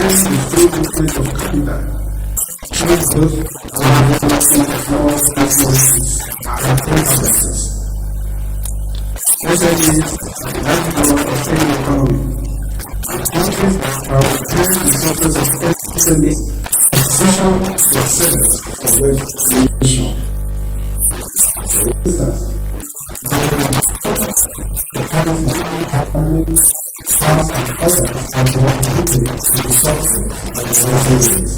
the free movement of capital, trade growth, and development of more resources and processes. SMEs are the lifeblood of any economy. Countries prioritize the success of SMEs as essential success for wealth creation. For instance, the policies, families, staff, and others are contributing to the success of the SMEs.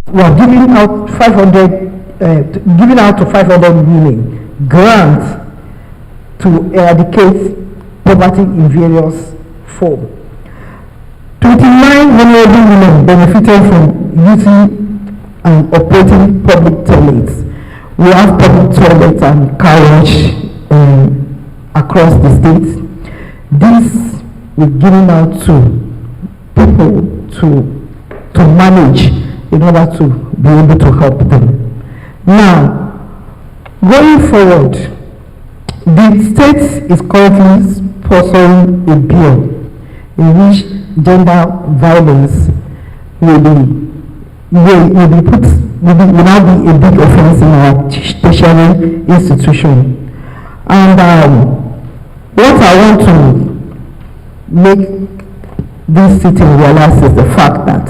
We are giving out 500 million grants to eradicate poverty in various forms. 29 vulnerable women benefited from using and operating public toilets. We have public toilets and car wash across the state. This we're giving out to people to manage in order to be able to help them. Now, going forward, the state is currently sponsoring a bill in which gender violence will now be a big offense in our tertiary institution. And what I want to make this sitting realize is the fact that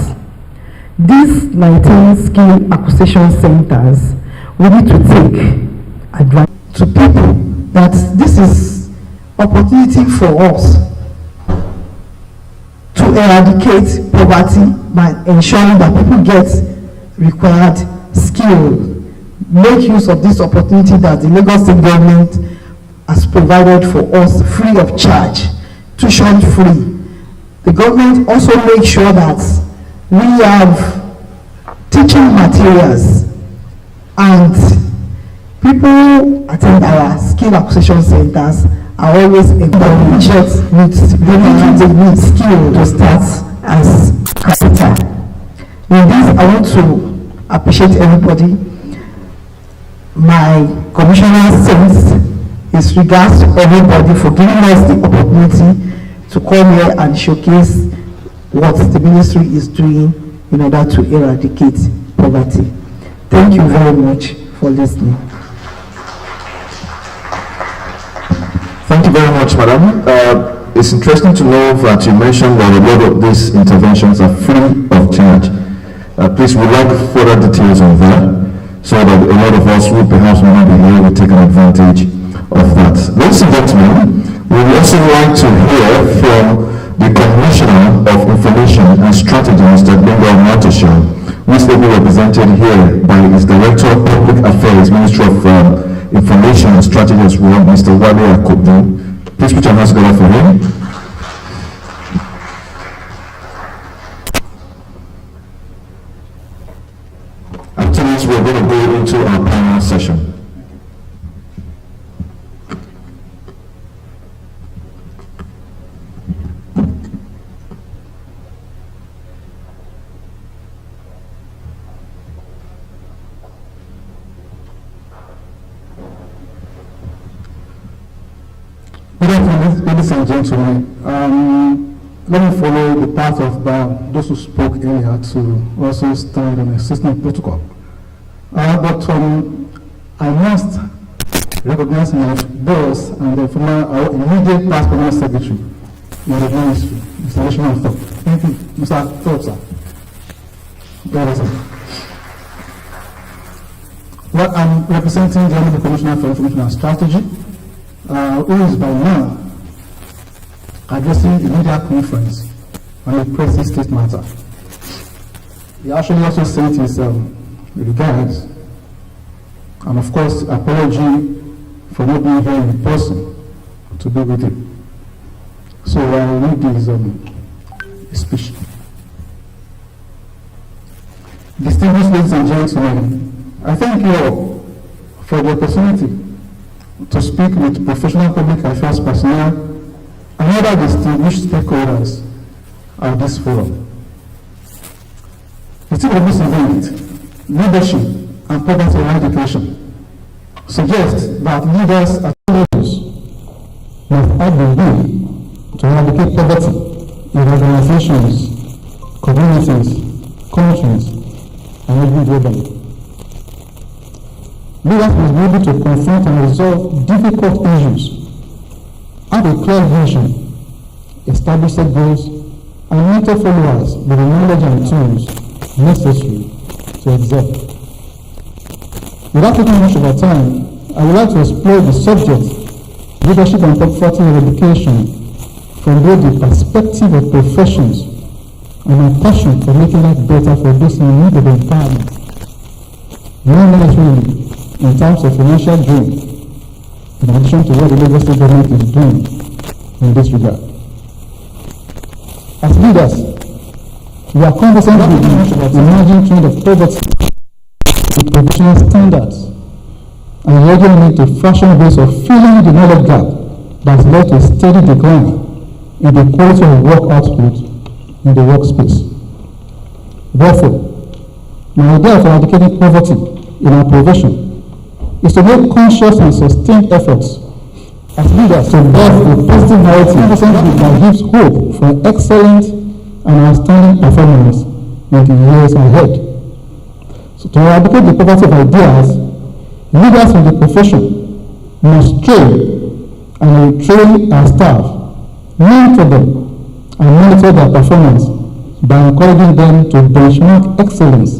these 19 skill acquisition centers, we need to take advantage to people that this is opportunity for us to eradicate poverty by ensuring that people get required skill. Make use of this opportunity that the Lagos State government has provided for us free of charge, tuition free. The government also makes sure that we have teaching materials, and people who attend our skill acquisition centers are always encouraged with the skill to start as capital. In this, I want to appreciate everybody. My commissioner sends his regards to everybody for giving us the opportunity to come here and showcase what the ministry is doing in order to eradicate poverty. Thank you very much for listening. Thank you very much, Madam. It's interesting to know that you mentioned that a lot of these interventions are free of charge. Please, we'd like further details on that, so that a lot of us who perhaps may not be here will take advantage of that. Ladies and gentlemen, we would also like to hear from the Commissioner of Information and Strategy, Mr. Bengal Matosha, who is ably represented here by his Director of Public Affairs, Ministry of Information and Strategy as well, Mr. Wale Akobu. Please put your hands together for him. After this, we're going to go into our panel session. Good afternoon, ladies and gentlemen. Let me follow the path of those who spoke earlier to also stand on existing protocol. But I must recognize my boss and the former immediate past permanent secretary in the ministry, Mr. National Thorpe. Thank you, Mr. Thorpe, sir. Well, I'm representing the Honorable Commissioner for Information and Strategy, who is by now addressing the media conference on the press state matter. He actually also sent his regards and, of course, apology for not being here in person to be with him. So I'll read his speech. Distinguished ladies and gentlemen, I thank you all for the opportunity to speak with professional public affairs personnel and other distinguished stakeholders at this forum. The theme of this event, leadership and poverty eradication, suggests that leaders at all levels must have the will to eradicate poverty in organizations, communities, countries, and even globally. Leaders must be able to confront and resolve difficult issues, have a clear vision, establish set goals, and mentor followers with the knowledge and tools necessary to excel. Without taking much of our time, I would like to explore the subject, leadership and poverty eradication, from both the perspective of professions and my passion for making life better for those in need of empowerment, not necessarily in terms of financial gain, in addition to what the Lagos State government is doing in this regard. As leaders, we are conversant with the emerging trend of poverty with professional standards, and we urgently need to fashion ways of filling the knowledge gap that has led to a steady decline in the quality of work output in the workspace. Therefore, my idea for eradicating poverty in our profession is to make conscious and sustained efforts as leaders to birth a positive narrative that gives hope for excellent and outstanding performance in the years ahead. So to eradicate the poverty of ideas, leaders in the profession must train and retrain our staff, mentor them, and monitor their performance by encouraging them to benchmark excellence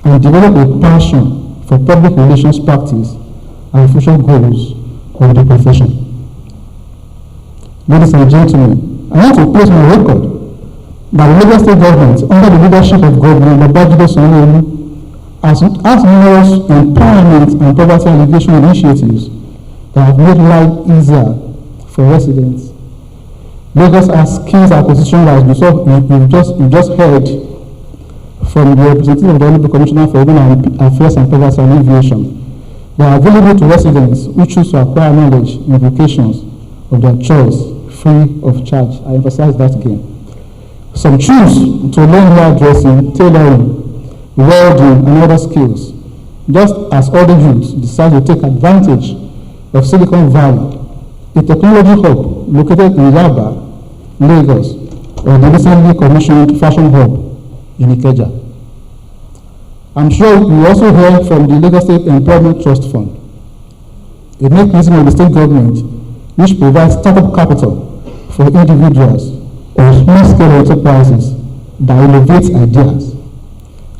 and develop a passion for public relations practice and future goals of the profession. Ladies and gentlemen, I want to place my record that the Lagos State government, under the leadership of Governor Babajide Sanwo-Olu, has numerous empowerment and poverty alleviation initiatives that have made life easier for residents. Lagos has skills acquisition labs. You just heard from the representative of the Honorable Commissioner for Urban Affairs and Poverty Alleviation. They are available to residents who choose to acquire knowledge in vocations of their choice, free of charge. I emphasize that again. Some choose to learn hairdressing, tailoring, welding, and other skills, just as other youths decide to take advantage of Silicon Valley, a technology hub located in Yaba, Lagos, or the recently commissioned fashion hub in Ikeja. I'm sure you also heard from the Lagos State Employment Trust Fund, a mechanism of the state government which provides startup capital for individuals or small-scale enterprises that innovate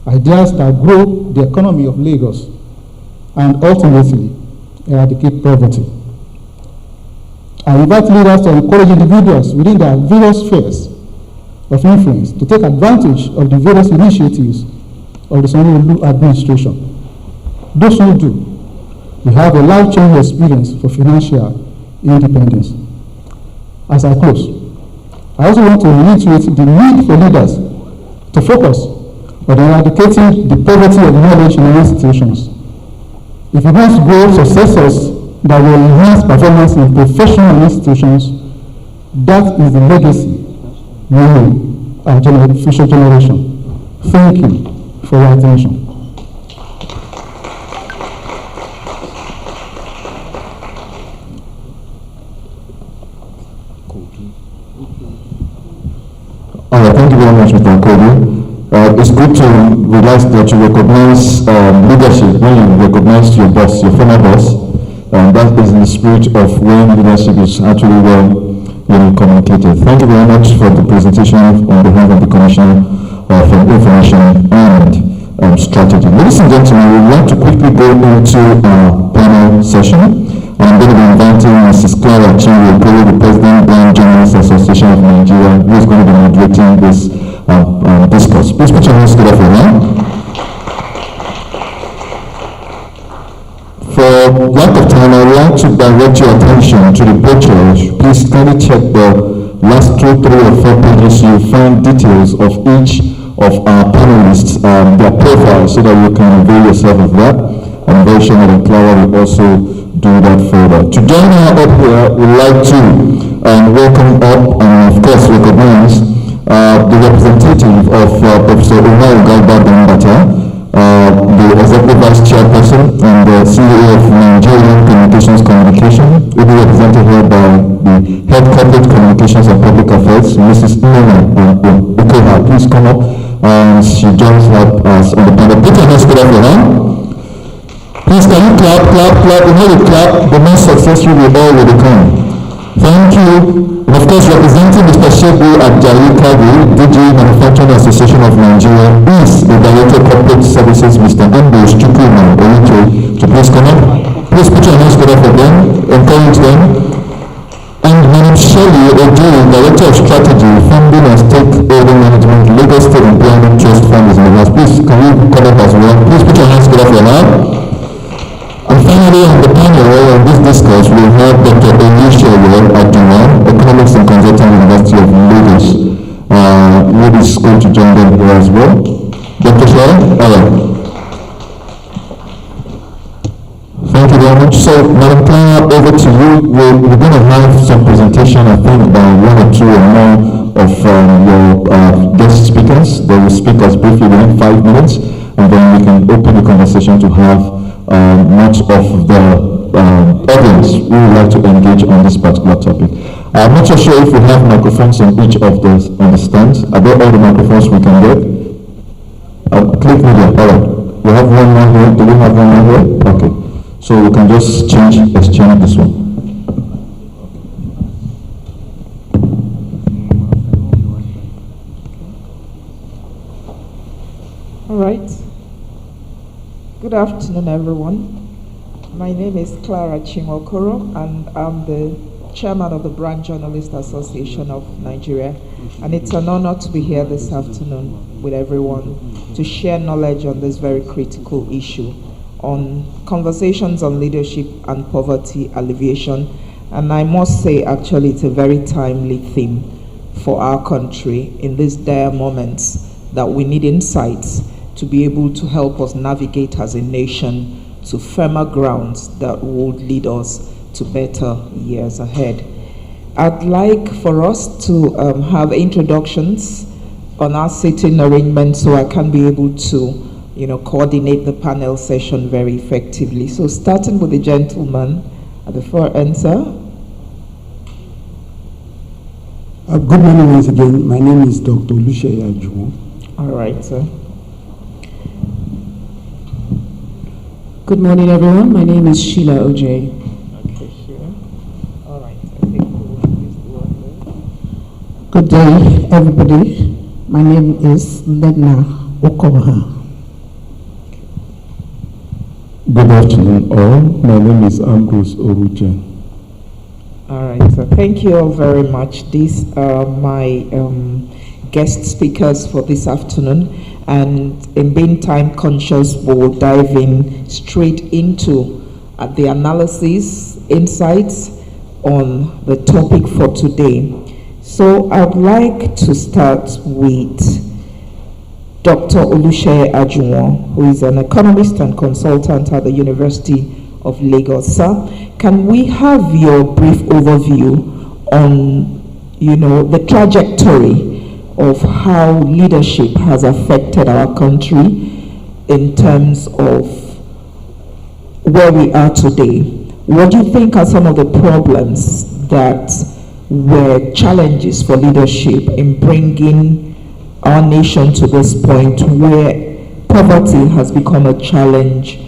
ideas that grow the economy of Lagos and ultimately eradicate poverty. I invite leaders to encourage individuals within their various spheres of influence to take advantage of the various initiatives of the Sanwo-Olu administration. Those who do will have a life-changing experience for financial independence. As I close, I also want to reiterate the need for leaders to focus on eradicating the poverty of knowledge in our institutions. If we want to grow successors that will enhance performance in professional institutions, that is the legacy we owe our future generation. Thank you for your attention. Thank you very much, Mr. Akobi. It's good to realize that you recognize leadership when you recognize your boss, your former boss, and that is in the spirit of when leadership is actually well communicated. Thank you very much for the presentation on behalf of the Commissioner for Information and Strategy. Ladies and gentlemen, we would like to quickly go into our panel session. I'm going to be inviting Mrs. Clara Chinwe, the President, Blind Journalists Association of Nigeria, who is going to be moderating this discourse. Please put your hands together for her. For lack of time, I would like to direct your attention to the brochure. Please kindly check the last 2, 3, or 4 pages. You'll find details of each of our panelists, their profiles, so that you can avail yourself of that. I'm very sure that Clara will also do that further. To join her up here, we'd like to welcome up and of course recognize the representative of Professor Umar Galba Dambata, the Executive Vice Chairperson and the CEO of Nigerian Communication, will be represented here by the Head Corporate Communications and Public Affairs, Mrs. Nona Ukoha. Please come up and she joins us on the panel. Put your hands together for her. Please can you clap? The more you clap, the more successful we all will become. Thank you. And of course, representing Mr. Shebu Ajayi Kabi, DG Manufacturing Association of Nigeria, is the Director of Corporate Services, Mr. Ambrose Chukwuma Owito, to please come up. Please put your hands together for them, encourage them. And Madam Shelley Ojoy, Director of Strategy, Funding and Stakeholder Management, Lagos can you come up as well? Please put your hands together for now. And finally, on the panel on this discourse, we have Dr. Eradication, Economics and Consulting University of Lagos. Maybe it's going to join them here as well. Dr. Shaw, thank you very much. So, Madam Clara, over to you. We're going to have some presentation, I think, by one or two or more of your guest speakers. They will speak us briefly within 5 minutes, and then we can open the conversation to have much of the audience who would like to engage on this particular topic. I'm not so sure if we have microphones on each of the stands. Are there all the microphones we can get? Click media. All right. We have one more here. Do we have one more here? Okay. So we can just exchange this one. All right. Good afternoon, everyone. My name is Clara Chimokoro, and I'm the chairman of the Brand Journalist Association of Nigeria. And it's an honor to be here this afternoon with everyone to share knowledge on this very critical issue on conversations on leadership and poverty alleviation. And I must say, actually, it's a very timely theme for our country in these dire moments that we need insights to be able to help us navigate as a nation to firmer grounds that would lead us to better years ahead. I'd like for us to have introductions on our sitting arrangement so I can be able to coordinate the panel session very effectively. So starting with the gentleman at the far end, sir. Good morning once again. My name is Dr. Oluseyi Ajuwon. All right, sir. Good morning, everyone. My name is Sheila OJ. Okay, sure. All right. I think we'll use the one there. Good day, everybody. My name is Ledna Okoha. Good afternoon, all. My name is Ambrose Oruja. All right, so thank you all very much. These are my guest speakers for this afternoon, and in being time conscious, we will dive in straight into the analysis, insights on the topic for today. So I'd like to start with Dr. Oluseyi Ajuwon, who is an economist and consultant at the University of Lagos. Sir, can we have your brief overview on, the trajectory of how leadership has affected our country in terms of where we are today? What do you think are some of the problems that were challenges for leadership in bringing our nation to this point where poverty has become a challenge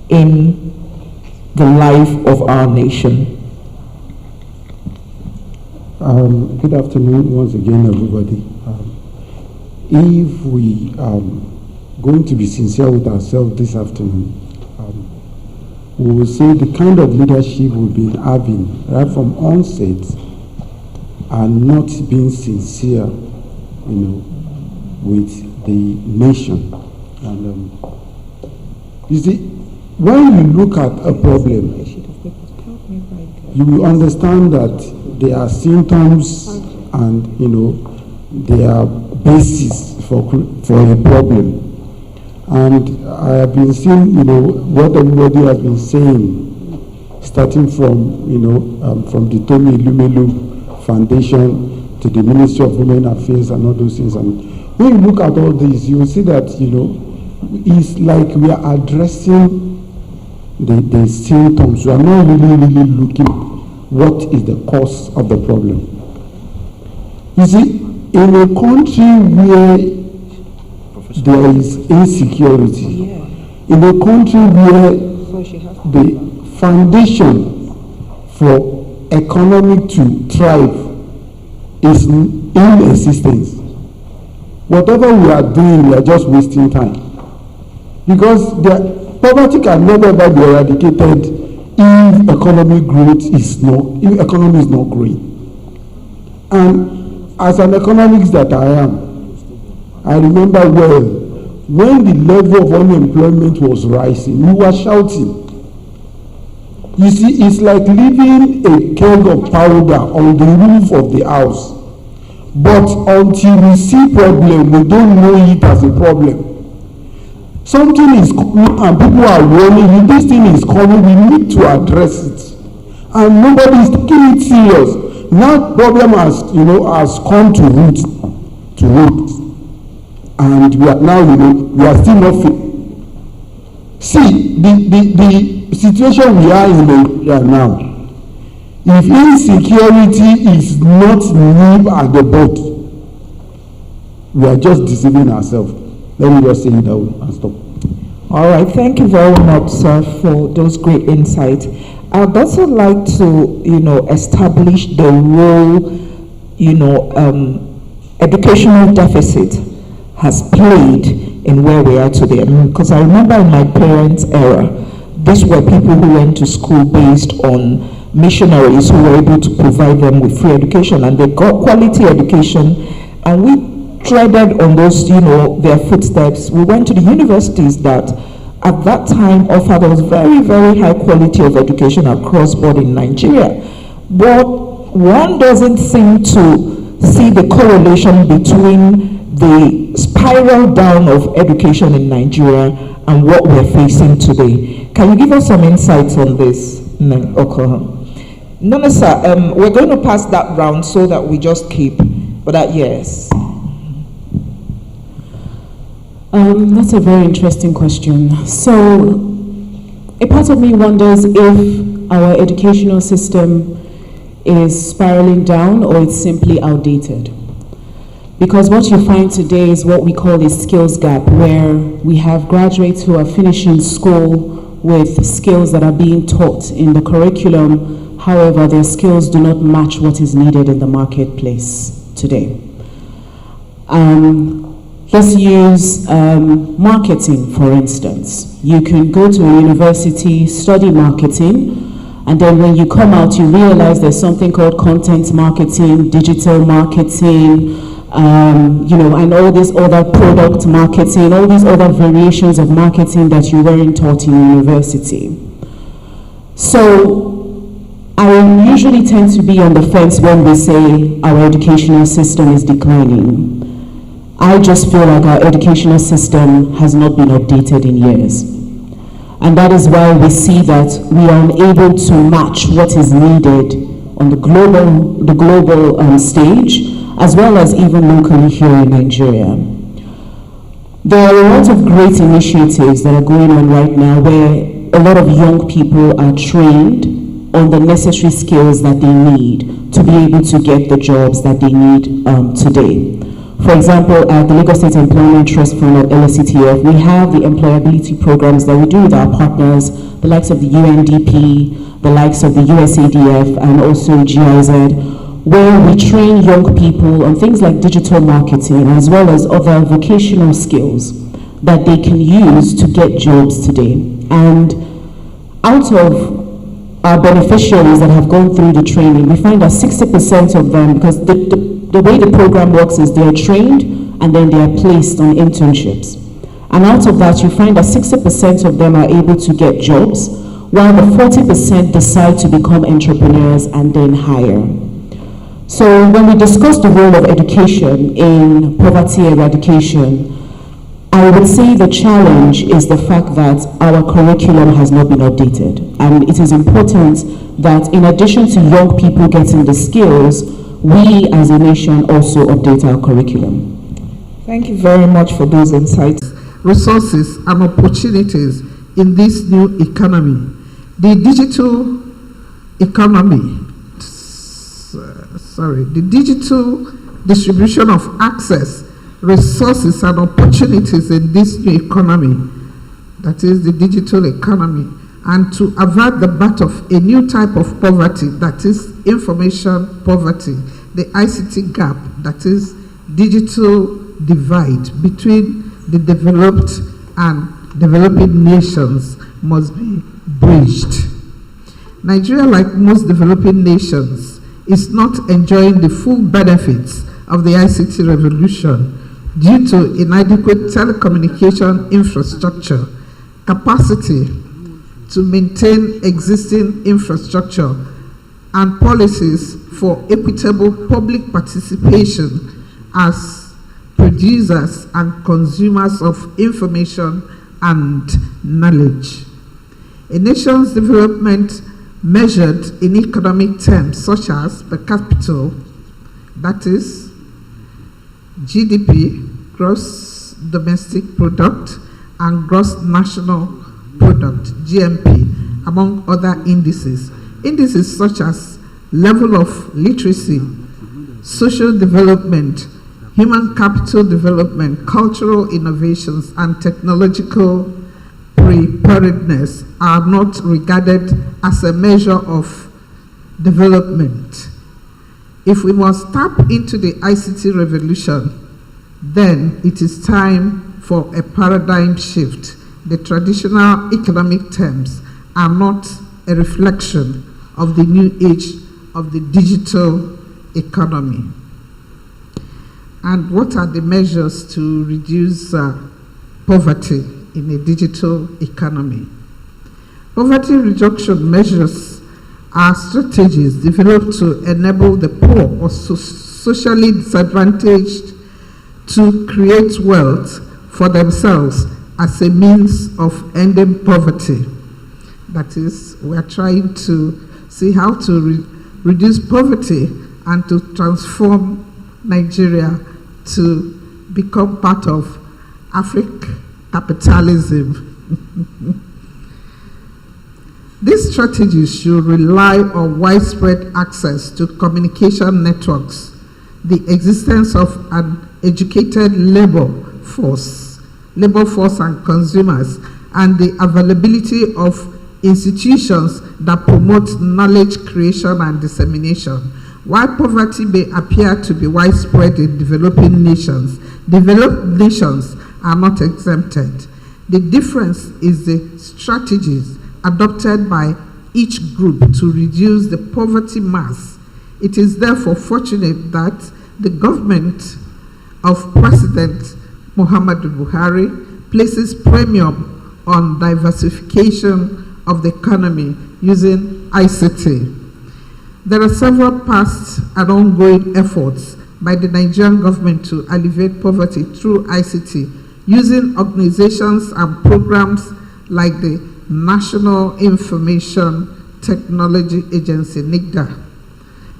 in the life of our nation? Good afternoon once again, everybody. If we are going to be sincere with ourselves this afternoon, we will say the kind of leadership we've been having right from onset are not being sincere, with the nation. And you see, when you look at a problem, you will understand that there are symptoms and there are basis for a problem. And I have been seeing what everybody has been saying, starting from from the Tomi Elumelu Foundation to the Ministry of Women Affairs and all those things. And when you look at all this, you will see that it's like we are addressing the symptoms. We are not really looking what is the cause of the problem. You see, in a country where there is insecurity, in a country where the foundation for economy to thrive is in existence, whatever we are doing, we are just wasting time. Because the poverty can never ever be eradicated if economic growth is not, if economy is not growing. And as an economist that I am, I remember well when the level of unemployment was rising, we were shouting. You see, it's like leaving a keg of powder on the roof of the house. But until we see problem, we don't know it as a problem. Something is coming and people are warning you, this thing is coming, we need to address it. And nobody is taking it serious. Now problem has come to root. And we are now, we are still not fit. See, the situation we are in Nigeria now, if insecurity is not nib at the boat, we are just deceiving ourselves. Let me just say it that way and stop. All right, thank you very much, sir, for those great insights. I'd also like to, establish the role, educational deficit has played in where we are today. Because I remember in my parents' era, these were people who went to school based on missionaries who were able to provide them with free education, and they got quality education, and we treaded on those, their footsteps. We went to the universities that at that time offered us very, very high quality of education across board in Nigeria. But one doesn't seem to see the correlation between the spiral down of education in Nigeria and what we're facing today. Can you give us some insights on this? No, sir. We're going to pass that round so that we just keep. But yes. That's a very interesting question. So, a part of me wonders if our educational system is spiraling down or it's simply outdated. Because what you find today is what we call a skills gap, where we have graduates who are finishing school with skills that are being taught in the curriculum. However, their skills do not match what is needed in the marketplace today. Let's use marketing, for instance. You can go to a university, study marketing, and then when you come out, you realize there's something called content marketing, digital marketing, and all this other product marketing, all these other variations of marketing that you weren't taught in university. So I usually tend to be on the fence when we say our educational system is declining. I just feel like our educational system has not been updated in years. And that is why we see that we are unable to match what is needed on the global stage, as well as even locally here in Nigeria. There are a lot of great initiatives that are going on right now where a lot of young people are trained on the necessary skills that they need to be able to get the jobs that they need today. For example, at the Lagos State Employment Trust Fund at LSCTF, we have the employability programs that we do with our partners, the likes of the UNDP, the likes of the USADF, and also GIZ, where we train young people on things like digital marketing as well as other vocational skills that they can use to get jobs today. And out of our beneficiaries that have gone through the training, we find that 60% of them, because the way the program works is they are trained and then they are placed on internships. And out of that, you find that 60% of them are able to get jobs, while the 40% decide to become entrepreneurs and then hire. So when we discuss the role of education in poverty eradication, I would say the challenge is the fact that our curriculum has not been updated. And it is important that in addition to young people getting the skills, we as a nation also update our curriculum. Thank you very much for those insights. Resources and opportunities in this new economy. The digital economy, the digital distribution of access, resources and opportunities in this new economy, that is the digital economy, and to avert the birth of a new type of poverty, that is information poverty, the ICT gap, that is digital divide between the developed and developing nations, must be bridged. Nigeria, like most developing nations, is not enjoying the full benefits of the ICT revolution due to inadequate telecommunication infrastructure, capacity to maintain existing infrastructure, and policies for equitable public participation as producers and consumers of information and knowledge. A nation's development measured in economic terms such as per capita, that is GDP, gross domestic product, and gross national product, GNP, among other indices. Indices such as level of literacy, social development, human capital development, cultural innovations, and technological preparedness are not regarded as a measure of development. If we must tap into the ICT revolution, then it is time for a paradigm shift. The traditional economic terms are not a reflection of the new age of the digital economy. And what are the measures to reduce poverty in a digital economy? Poverty reduction measures are strategies developed to enable the poor or socially disadvantaged to create wealth for themselves as a means of ending poverty. That is, we are trying to see how to reduce poverty and to transform Nigeria to become part of African capitalism. These strategies should rely on widespread access to communication networks, the existence of an educated labor force and consumers, and the availability of institutions that promote knowledge creation and dissemination. While poverty may appear to be widespread in developing nations, developed nations are not exempted. The difference is the strategies adopted by each group to reduce the poverty mass. It is therefore fortunate that the government of President Muhammadu Buhari places premium on diversification of the economy using ICT. There are several past and ongoing efforts by the Nigerian government to alleviate poverty through ICT, using organizations and programs like the National Information Technology Agency, NIGDA,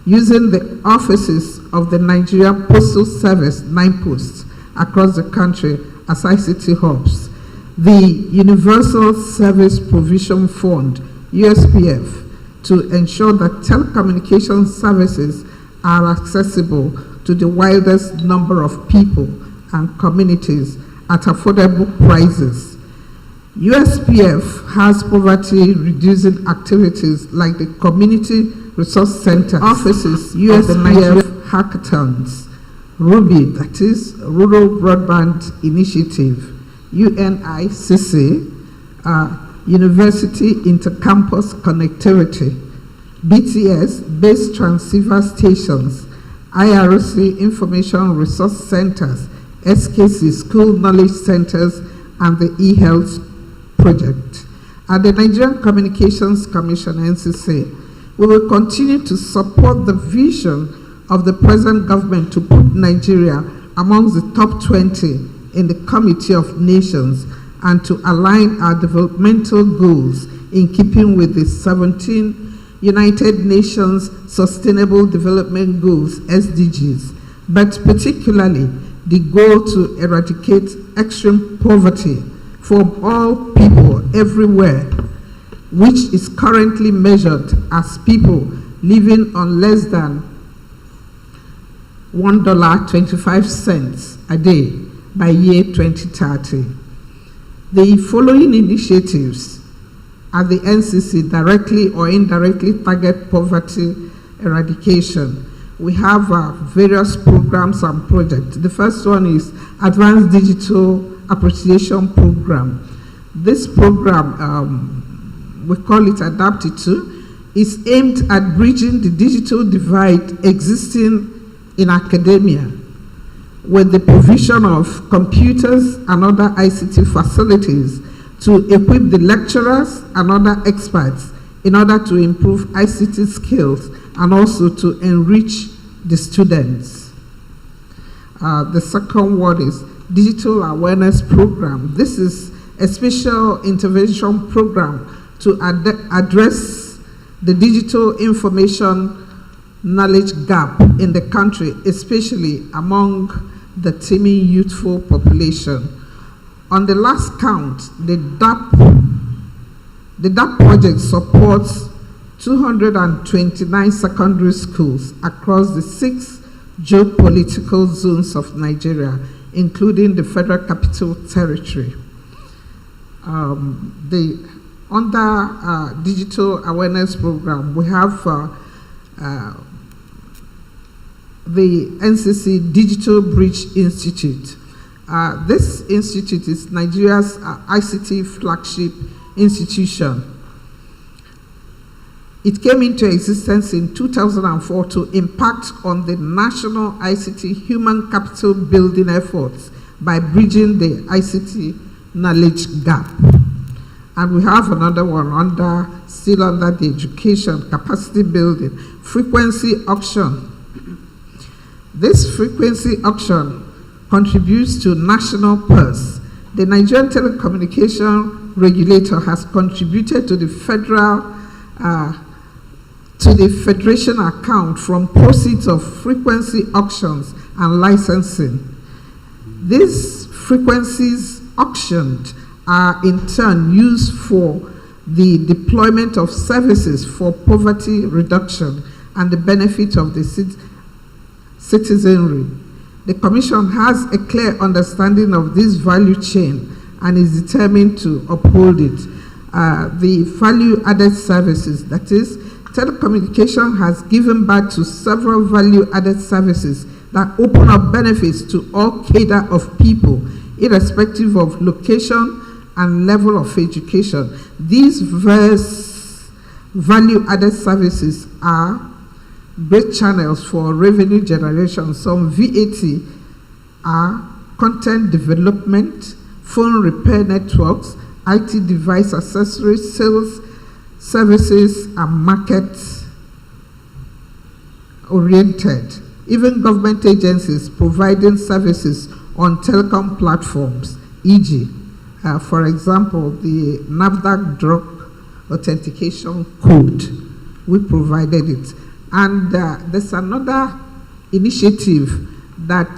using the offices of the Nigerian Postal Service, 9 posts across the country as ICT hubs, the Universal Service Provision Fund, USPF, to ensure that telecommunication services are accessible to the widest number of people and communities at affordable prices. USPF has poverty reducing activities like the Community Resource Center offices, USPF hackathons, RUBI, that is Rural Broadband Initiative, UNICC, University Intercampus Connectivity, BTS, Base Transceiver Stations, IRC Information Resource Centers, SKC School Knowledge Centers, and the eHealth Project. At the Nigerian Communications Commission, NCC, we will continue to support the vision of the present government to put Nigeria amongst the top 20 in the Committee of Nations and to align our developmental goals in keeping with the 17 United Nations Sustainable Development Goals, SDGs, but particularly the goal to eradicate extreme poverty from all people everywhere, which is currently measured as people living on less than $1.25 a day by year 2030. The following initiatives at the NCC directly or indirectly target poverty eradication. We have various programs and projects. The first one is Advanced Digital Appreciation Program. This program, we call it Adapted To, is aimed at bridging the digital divide existing in academia with the provision of computers and other ICT facilities to equip the lecturers and other experts in order to improve ICT skills and also to enrich the students. The second one is Digital Awareness Program. This is a special intervention program to address the digital information knowledge gap in the country, especially among the teeming youthful population. On the last count, the DAP project supports 229 secondary schools across the 6 geopolitical zones of Nigeria, including the Federal Capital Territory. Under Digital Awareness Program, we have the NCC Digital Bridge Institute. This institute is Nigeria's ICT flagship institution. It came into existence in 2004 to impact on the national ICT human capital building efforts by bridging the ICT knowledge gap. And we have another one still under the education capacity building, frequency auction. This frequency auction contributes to national purse. The Nigerian Telecommunication Regulator has contributed to the Federation account from proceeds of frequency auctions and licensing. These frequencies auctioned are in turn used for the deployment of services for poverty reduction and the benefit of the citizenry. The Commission has a clear understanding of this value chain and is determined to uphold it. The value-added services, that is, telecommunication has given birth to several value-added services that open up benefits to all cadre of people, irrespective of location and level of education. These various value-added services are great channels for revenue generation. Some VAT are content development, phone repair networks, IT device accessories, sales services, and market oriented. Even government agencies providing services on telecom platforms, e.g., for example, the NAFDAC drug authentication code, we provided it. And there's another initiative that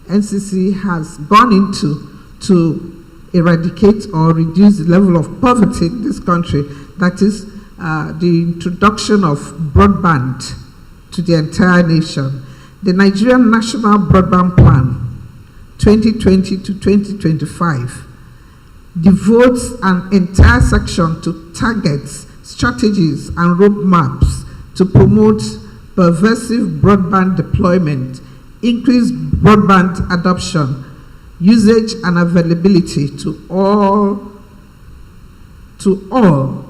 NCC has gone into to eradicate or reduce the level of poverty in this country. That is the introduction of broadband to the entire nation. The Nigerian National Broadband Plan 2020 to 2025 devotes an entire section to targets, strategies, and roadmaps to promote pervasive broadband deployment, increase broadband adoption, usage and availability to all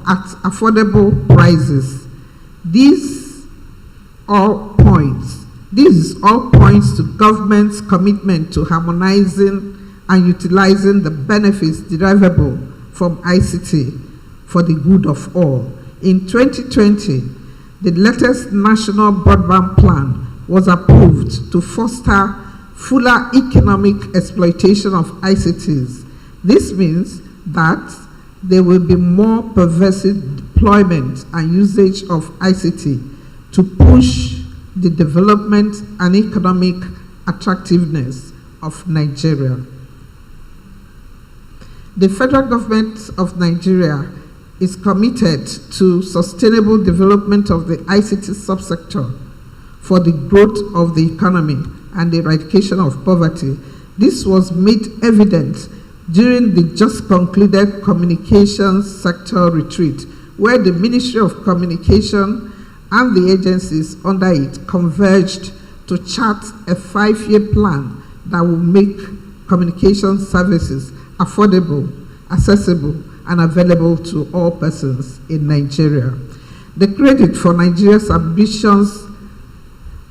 at affordable prices. These all points to government's commitment to harmonizing and utilizing the benefits derivable from ICT for the good of all. In 2020, the latest National Broadband Plan was approved to foster fuller economic exploitation of ICTs. This means that there will be more pervasive deployment and usage of ICT to push the development and economic attractiveness of Nigeria. The federal government of Nigeria is committed to sustainable development of the ICT subsector for the growth of the economy and the eradication of poverty. This was made evident during the just concluded communications sector retreat, where the Ministry of Communication and the agencies under it converged to chart a 5-year plan that will make communication services affordable, accessible, and available to all persons in Nigeria. The credit for Nigeria's ambitious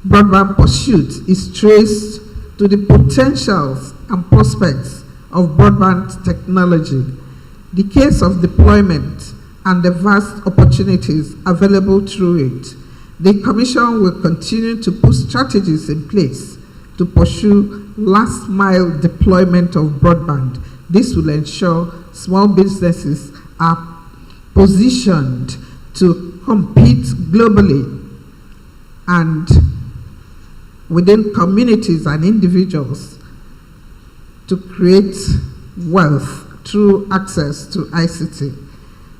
broadband pursuit is traced to the potentials and prospects of broadband technology, the case of deployment, and the vast opportunities available through it. The Commission will continue to put strategies in place to pursue last-mile deployment of broadband. This will ensure small businesses are positioned to compete globally and within communities and individuals to create wealth through access to ICT.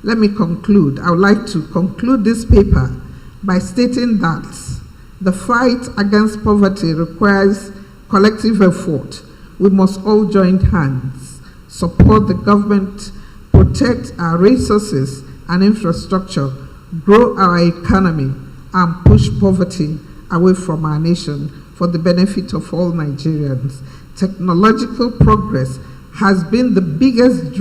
Let me conclude. I would like to conclude this paper by stating that the fight against poverty requires collective effort. We must all join hands, support the government, protect our resources and infrastructure, grow our economy, and push poverty away from our nation for the benefit of all Nigerians. Technological progress has been the biggest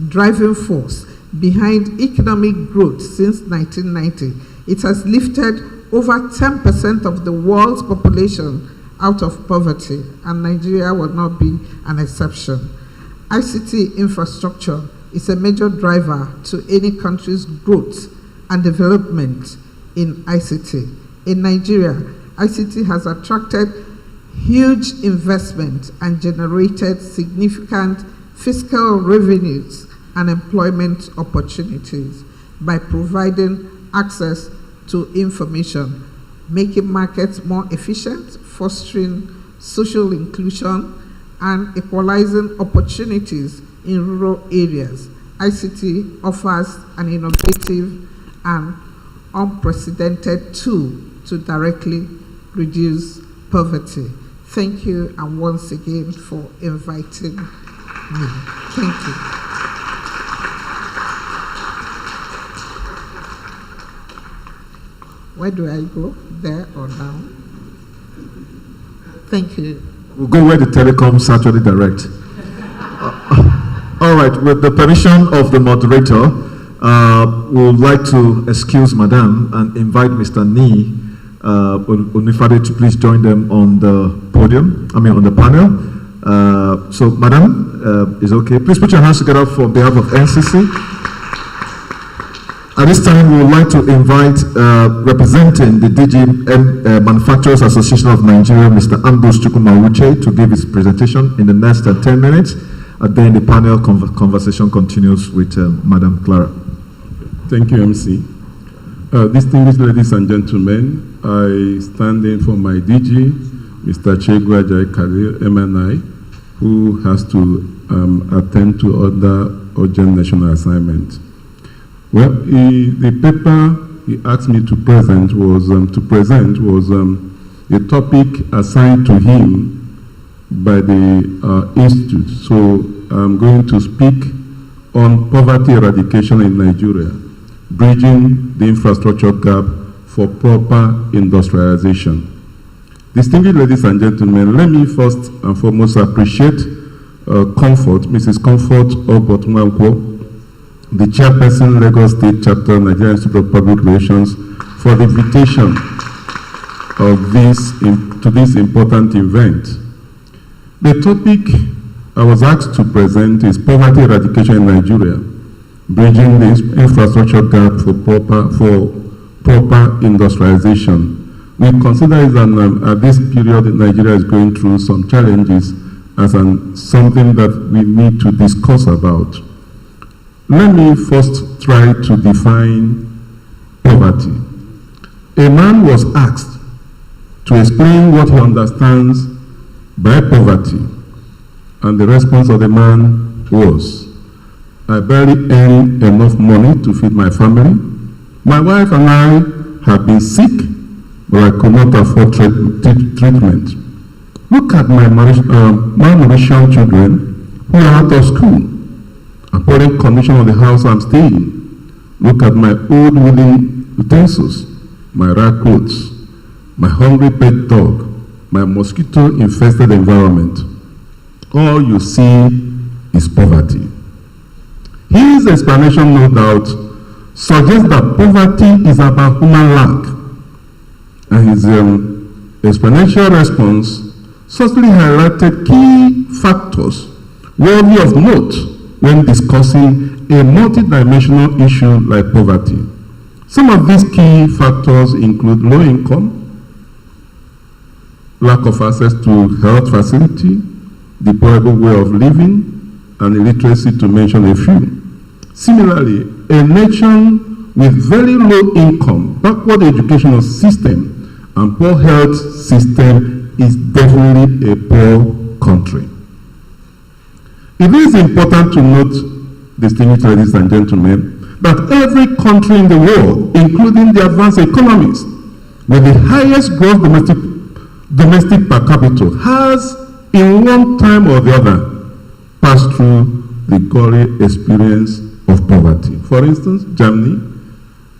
driving force behind economic growth since 1990. It has lifted over 10% of the world's population out of poverty, and Nigeria will not be an exception. ICT infrastructure is a major driver to any country's growth and development in ICT. In Nigeria, ICT has attracted huge investment and generated significant fiscal revenues and employment opportunities by providing access to information, making markets more efficient, fostering social inclusion, and equalizing opportunities in rural areas. ICT offers an innovative and unprecedented tool to directly reduce poverty. Thank you, and once again for inviting me. Thank you. Where do I go? There or now? Thank you. We'll go where the telecoms actually direct. All right, with the permission of the moderator, we would like to excuse Madam and invite Mr. Nee Onifade to please join them on the podium, on the panel. So, Madam, is okay. Please put your hands together for behalf of NCC. At this time, we would like to invite representing the DG Manufacturers Association of Nigeria, Mr. Ambrose Chukwumawuche, to give his presentation in the next 10 minutes. And then the panel conversation continues with Madam Clara. Thank you, MC. Distinguished ladies and gentlemen, I stand in for my DG, Mr. Chegwa Ajay Khalil, MNI, who has to attend to other urgent national assignments. Well, the paper he asked me to present was a topic assigned to him by the institute. So I'm going to speak on poverty eradication in Nigeria, bridging the infrastructure gap for proper industrialization. Distinguished ladies and gentlemen, let me first and foremost appreciate Mrs. Comfort Ogbotmwankwo, the chairperson, Lagos State Chapter, Nigerian Institute of Public Relations, for the invitation of to this important event. The topic I was asked to present is poverty eradication in Nigeria, bridging the infrastructure gap for proper industrialization. We consider it at this period Nigeria is going through some challenges as something that we need to discuss about. Let me first try to define poverty. A man was asked to explain what he understands by poverty, and the response of the man was, I barely earn enough money to feed my family. My wife and I have been sick, but I could not afford treatment. Look at my malnourished children who are out of school. Appalling condition of the house I'm staying. Look at my old wooden utensils, my rag clothes, my hungry pet dog, my mosquito-infested environment. All you see is poverty. His explanation, no doubt, suggests that poverty is about human lack. And his exponential response subtly highlighted key factors worthy of note when discussing a multidimensional issue like poverty. Some of these key factors include low income, lack of access to health facility, deplorable way of living, and illiteracy, to mention a few. Similarly, a nation with very low income, backward educational system, and poor health system is definitely a poor country. It is important to note, distinguished ladies and gentlemen, that every country in the world, including the advanced economies, with the highest gross domestic per capita, has, in one time or the other, passed through the gory experience of poverty. For instance, Germany,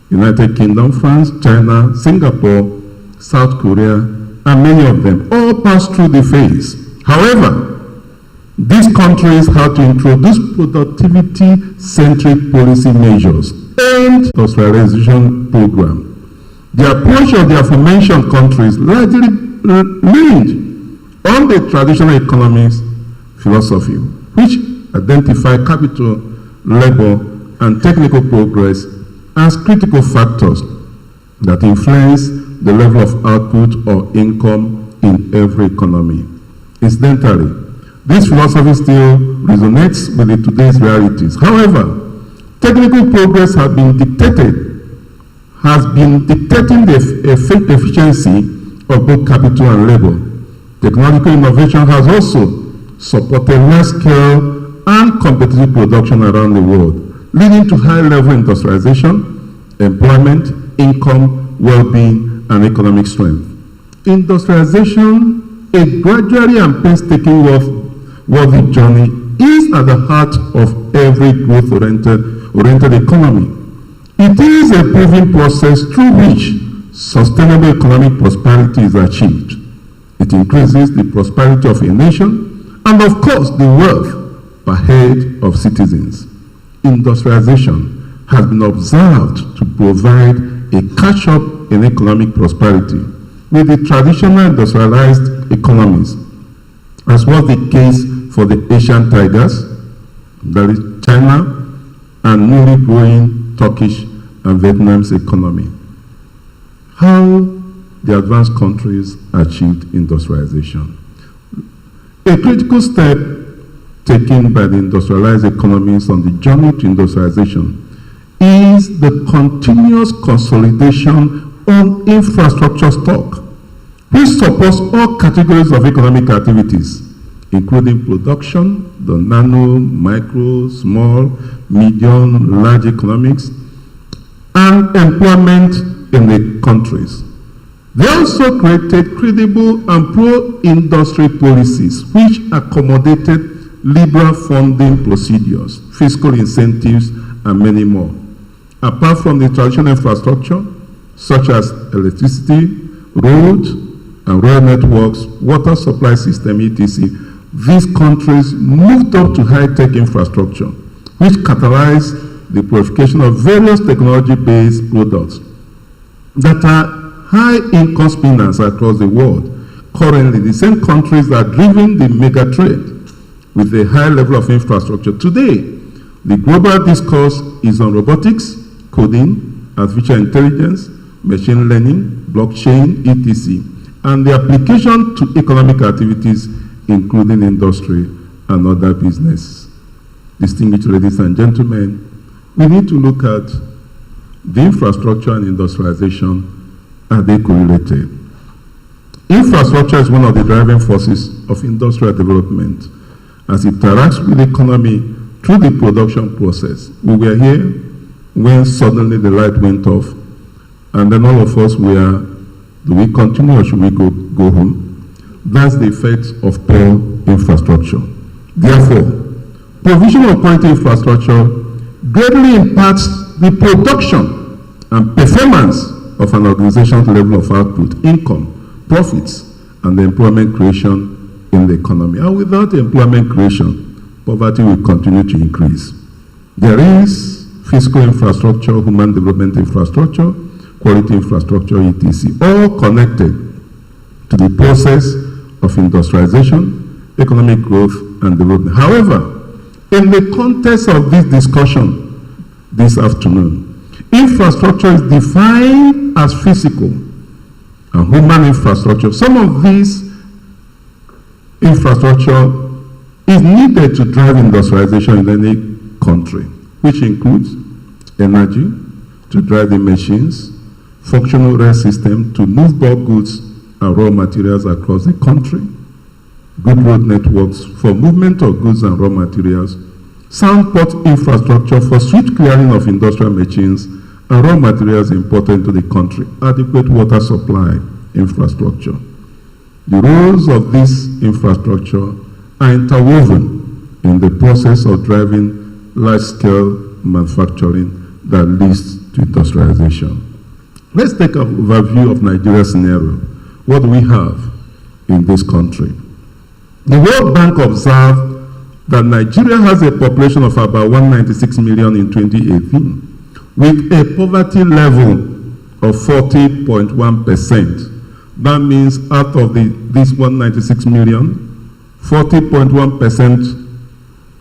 United Kingdom, France, China, Singapore, South Korea, and many of them all passed through the phase. However, these countries had to introduce productivity-centric policy measures and industrialization program. The approach of the aforementioned countries largely leaned on the traditional economics philosophy, which identify capital, labor, and technical progress as critical factors that influence the level of output or income in every economy. Incidentally, this philosophy still resonates with today's realities. However, technical progress has been dictating the efficiency of both capital and labor. Technological innovation has also supported large-scale and competitive production around the world, leading to high-level industrialization, employment, income, well-being, and economic strength. Industrialization, a gradually and painstaking worthy journey, is at the heart of every growth-oriented economy. It is a proven process through which sustainable economic prosperity is achieved. It increases the prosperity of a nation and, of course, the wealth per head of citizens. Industrialization has been observed to provide a catch-up in economic prosperity with the traditional industrialized economies, as was the case for the Asian tigers, that is China, and newly growing Turkish and Vietnam's economy. How the advanced countries achieved industrialization. A critical step taken by the industrialized economies on the journey to industrialization is the continuous consolidation on infrastructure stock, which supports all categories of economic activities, including production, the nano, micro, small, medium, large economics, and employment in the countries. They also created credible and pro-industry policies which accommodated liberal funding procedures, fiscal incentives, and many more. Apart from the traditional infrastructure, such as electricity, road and rail networks, water supply system, etc., these countries moved up to high-tech infrastructure, which catalyzed the proliferation of various technology-based products that are high-income spinners across the world. Currently, the same countries are driving the mega trade with a high level of infrastructure. Today, the global discourse is on robotics, coding, artificial intelligence, machine learning, blockchain, etc., and the application to economic activities, including industry and other business. Distinguished ladies and gentlemen, we need to look at the infrastructure and industrialization. Are they correlated? Infrastructure is one of the driving forces of industrial development as it interacts with the economy through the production process. We were here when suddenly the light went off, and then all of us were, do we continue or should we go home? That's the effect of poor infrastructure. Therefore, provision of quality infrastructure greatly impacts the production and performance of an organization's level of output, income, profits, and the employment creation in the economy. And without employment creation, poverty will continue to increase. There is fiscal infrastructure, human development infrastructure, quality infrastructure, etc., all connected to the process of industrialization, economic growth, and development. However, in the context of this discussion this afternoon, infrastructure is defined as physical and human infrastructure. Some of this infrastructure is needed to drive industrialization in any country, which includes energy to drive the machines, functional rail system to move bulk goods and raw materials across the country, good road networks for movement of goods and raw materials, sound port infrastructure for swift clearing of industrial machines and raw materials imported into the country, adequate water supply infrastructure. The roles of this infrastructure are interwoven in the process of driving large-scale manufacturing that leads to industrialization. Let's take an overview of Nigeria's scenario. What do we have in this country? The World Bank observed that Nigeria has a population of about 196 million in 2018, with a poverty level of 40.1%. That means out of this 196 million, 40.1%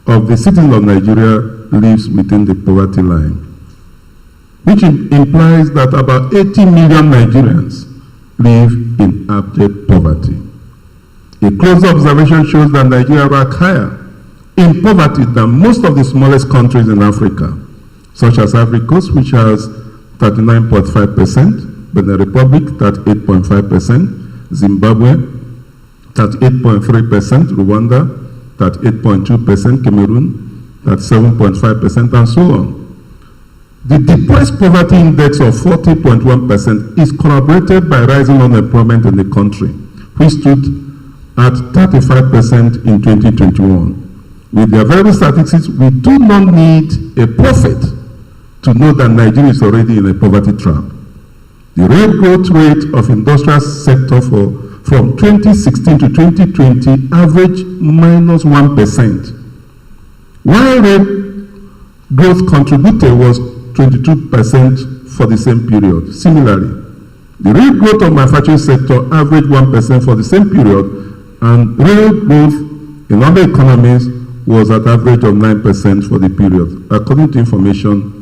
of the citizens of Nigeria lives within the poverty line, which implies that about 80 million Nigerians live in abject poverty. A close observation shows that Nigeria ranks higher in poverty than most of the smallest countries in Africa, such as Ivory Coast, which has 39.5%, Benin Republic, 38.5%, Zimbabwe, 38.3%, Rwanda, 38.2%, Cameroon, 37.5%, and so on. The depressed poverty index of 40.1% is corroborated by rising unemployment in the country, which stood at 35% in 2021. With the available statistics, we do not need a prophet to know that Nigeria is already in a poverty trap. The real growth rate of industrial sector from 2016 to 2020 averaged minus 1%. While rate growth contributed was 22% for the same period. Similarly, the real growth of manufacturing sector averaged 1% for the same period, and real growth in other economies was at average of 9% for the period, according to information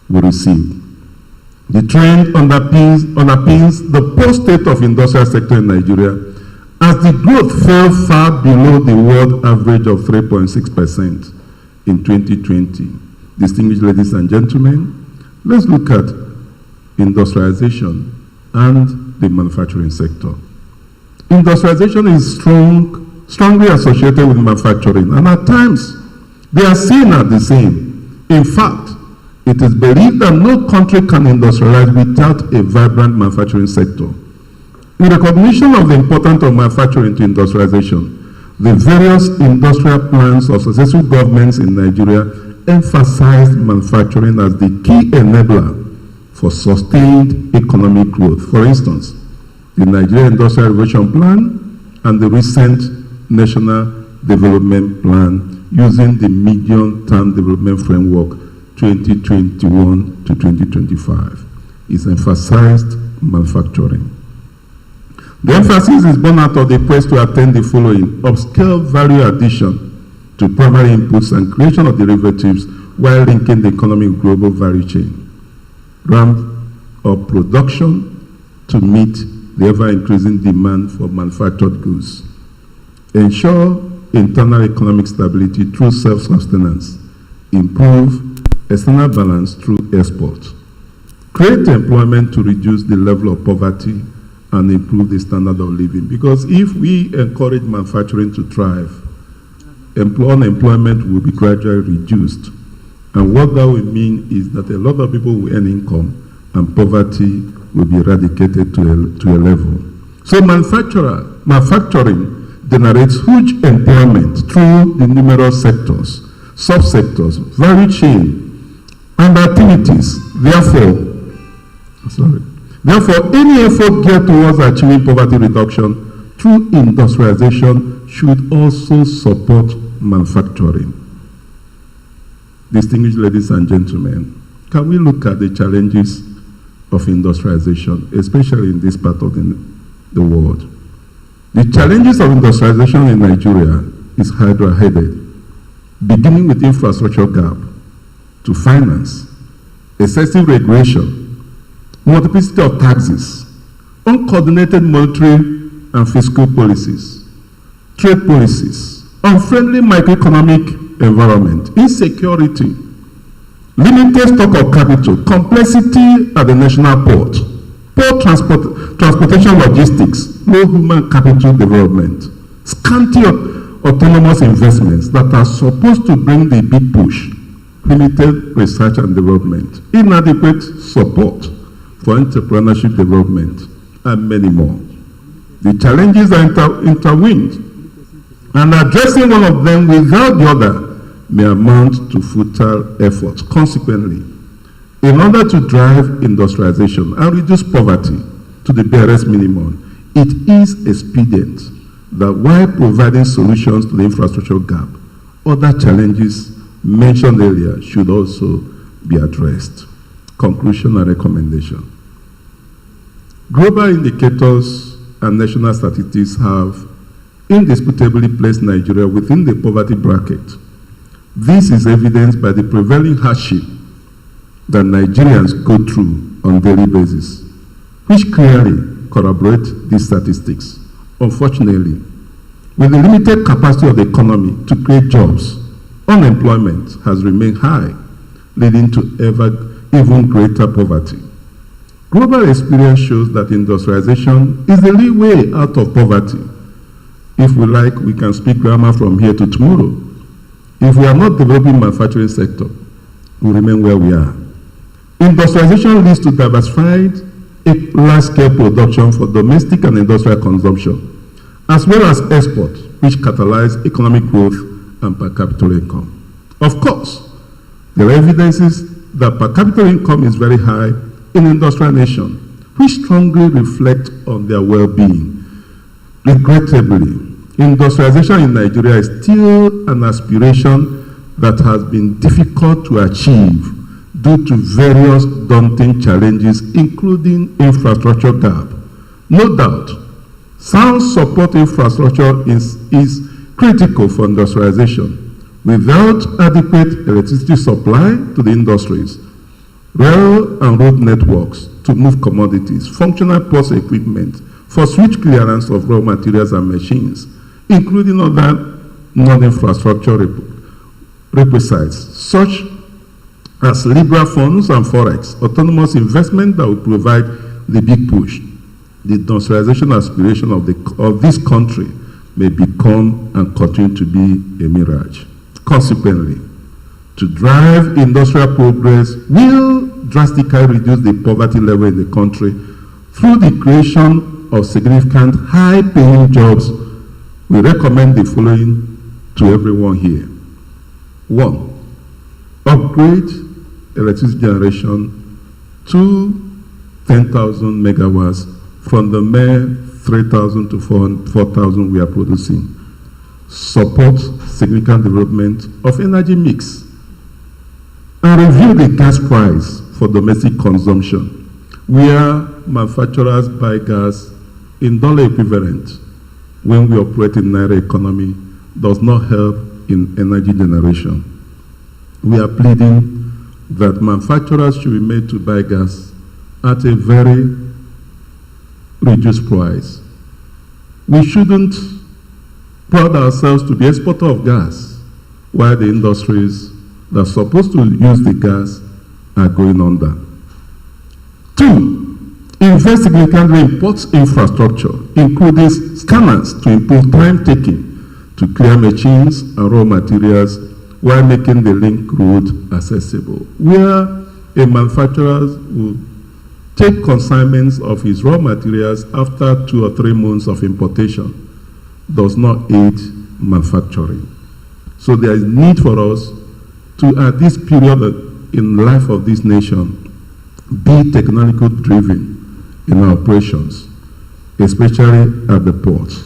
we received. The trend underpins the poor state of industrial sector in Nigeria, as the growth fell far below the world average of 3.6% in 2020. Distinguished ladies and gentlemen, let's look at industrialization and the manufacturing sector. Industrialization is strongly associated with manufacturing, and at times they are seen as the same. In fact, it is believed that no country can industrialize without a vibrant manufacturing sector. In recognition of the importance of manufacturing to industrialization, the various industrial plans of successive governments in Nigeria emphasized manufacturing as the key enabler for sustained economic growth. For instance, the Nigeria Industrial Revolution Plan and the recent National Development Plan using the Medium-Term Development Framework 2021 to 2025 is emphasized manufacturing. The emphasis is born out of the quest to attain the following: upscale value addition to primary inputs and creation of derivatives while linking the economic global value chain. Ramp up production to meet the ever-increasing demand for manufactured goods. Ensure internal economic stability through self-sustenance. Improve external balance through export. Create employment to reduce the level of poverty and improve the standard of living. Because if we encourage manufacturing to thrive, unemployment will be gradually reduced. And what that will mean is that a lot of people will earn income and poverty will be eradicated to a level. So manufacturing generates huge employment through the numerous sectors, subsectors, value chain, and activities. Therefore, any effort geared towards achieving poverty reduction through industrialization should also support manufacturing. Distinguished ladies and gentlemen, can we look at the challenges of industrialization, especially in this part of the world? The challenges of industrialization in Nigeria is hydra-headed, beginning with infrastructure gap to finance, excessive regulation, multiplicity of taxes, uncoordinated monetary and fiscal policies, trade policies, unfriendly microeconomic environment, insecurity, limited stock of capital, complexity at the national port, poor transportation logistics, low human capital development, scanty autonomous investments that are supposed to bring the big push, limited research and development, inadequate support for entrepreneurship development, and many more. The challenges are intertwined, and addressing one of them without the other may amount to futile efforts. Consequently, in order to drive industrialization and reduce poverty to the barest minimum, it is expedient that while providing solutions to the infrastructure gap, other challenges mentioned earlier should also be addressed. Conclusion and recommendation. Global indicators and national statistics have indisputably placed Nigeria within the poverty bracket. This is evidenced by the prevailing hardship that Nigerians go through on a daily basis, which clearly corroborate these statistics. Unfortunately, with the limited capacity of the economy to create jobs, unemployment has remained high, leading to even greater poverty. Global experience shows that industrialization is the lead way out of poverty. If we like, we can speak grammar from here to tomorrow. If we are not developing manufacturing sector, we remain where we are. Industrialization leads to diversified large-scale production for domestic and industrial consumption, as well as export, which catalyze economic growth and per capita income. Of course, there are evidences that per capita income is very high in industrial nations, which strongly reflect on their well-being. Regrettably, industrialization in Nigeria is still an aspiration that has been difficult to achieve due to various daunting challenges, including infrastructure gap. No doubt, sound support infrastructure is critical for industrialization. Without adequate electricity supply to the industries, rail and road networks to move commodities, functional port equipment for switch clearance of raw materials and machines, including other non-infrastructure requisites, such as liberal funds and forex, autonomous investment that will provide the big push. The industrialization aspiration of this country may become and continue to be a mirage. Consequently, to drive industrial progress will drastically reduce the poverty level in the country through the creation of significant high-paying jobs. We recommend the following to everyone here. 1, upgrade electricity generation to 10,000 megawatts from the mere 3,000 to 4,000 we are producing. Support significant development of energy mix and review the gas price for domestic consumption, where manufacturers buy gas in dollar equivalent when we operate in Naira economy does not help in energy generation. We are pleading that manufacturers should be made to buy gas at a very reduced price. We shouldn't proud ourselves to be exporter of gas while the industries that are supposed to use the gas are going under. 2, invest significantly in port infrastructure, including scanners to improve time taking to clear machines and raw materials while making the link road accessible, where a manufacturer will take consignments of his raw materials after 2 or 3 months of importation does not aid manufacturing. So there is need for us to, at this period in life of this nation, be technological driven in our operations, especially at the ports.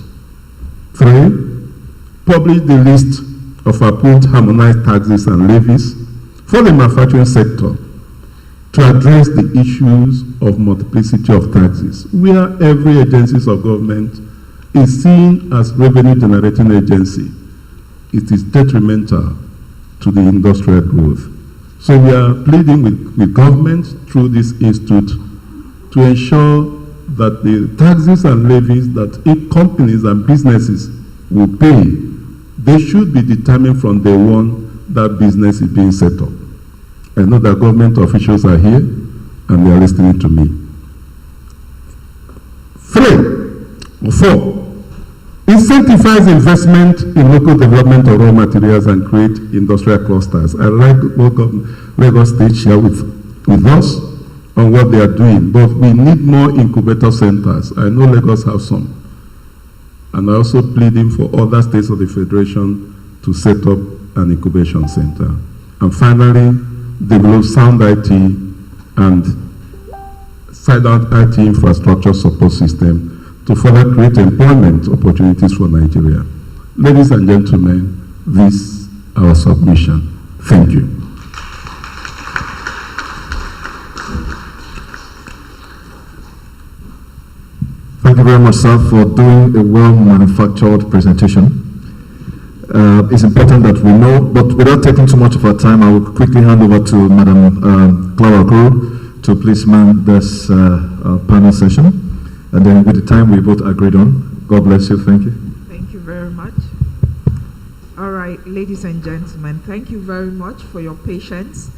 3, publish the list of approved harmonized taxes and levies for the manufacturing sector to address the issues of multiplicity of taxes, where every agencies of government is seen as revenue generating agency, it is detrimental to the industrial growth. So we are pleading with government through this institute to ensure that the taxes and levies that companies and businesses will pay, they should be determined from day one that business is being set up. I know that government officials are here and they are listening to me. 4, incentivize investment in local development of raw materials and create industrial clusters. I like what Lagos State share with us on what they are doing, but we need more incubator centers. I know Lagos have some. And I also pleading for other states of the Federation to set up an incubation center. And finally, develop sound IT and sound IT infrastructure support system to further create employment opportunities for Nigeria. Ladies and gentlemen, this is our submission. Thank you. Thank you very much, sir, for doing a well-manufactured presentation. It's important that we know, but without taking too much of our time, I will quickly hand over to Madam Clara Okoro to please man this panel session. And then with the time we both agreed on. God bless you. Thank you. Thank you very much. All right, ladies and gentlemen, thank you very much for your patience.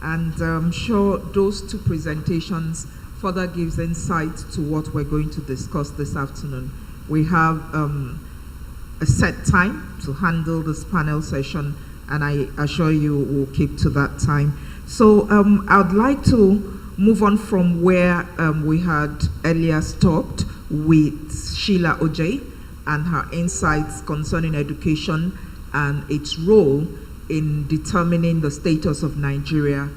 And I'm sure those two presentations further gives insight to what we're going to discuss this afternoon. We have a set time to handle this panel session, and I assure you we'll keep to that time. So I'd like to move on from where we had earlier stopped with Sheila Ojei and her insights concerning education and its role in determining the status of Nigeria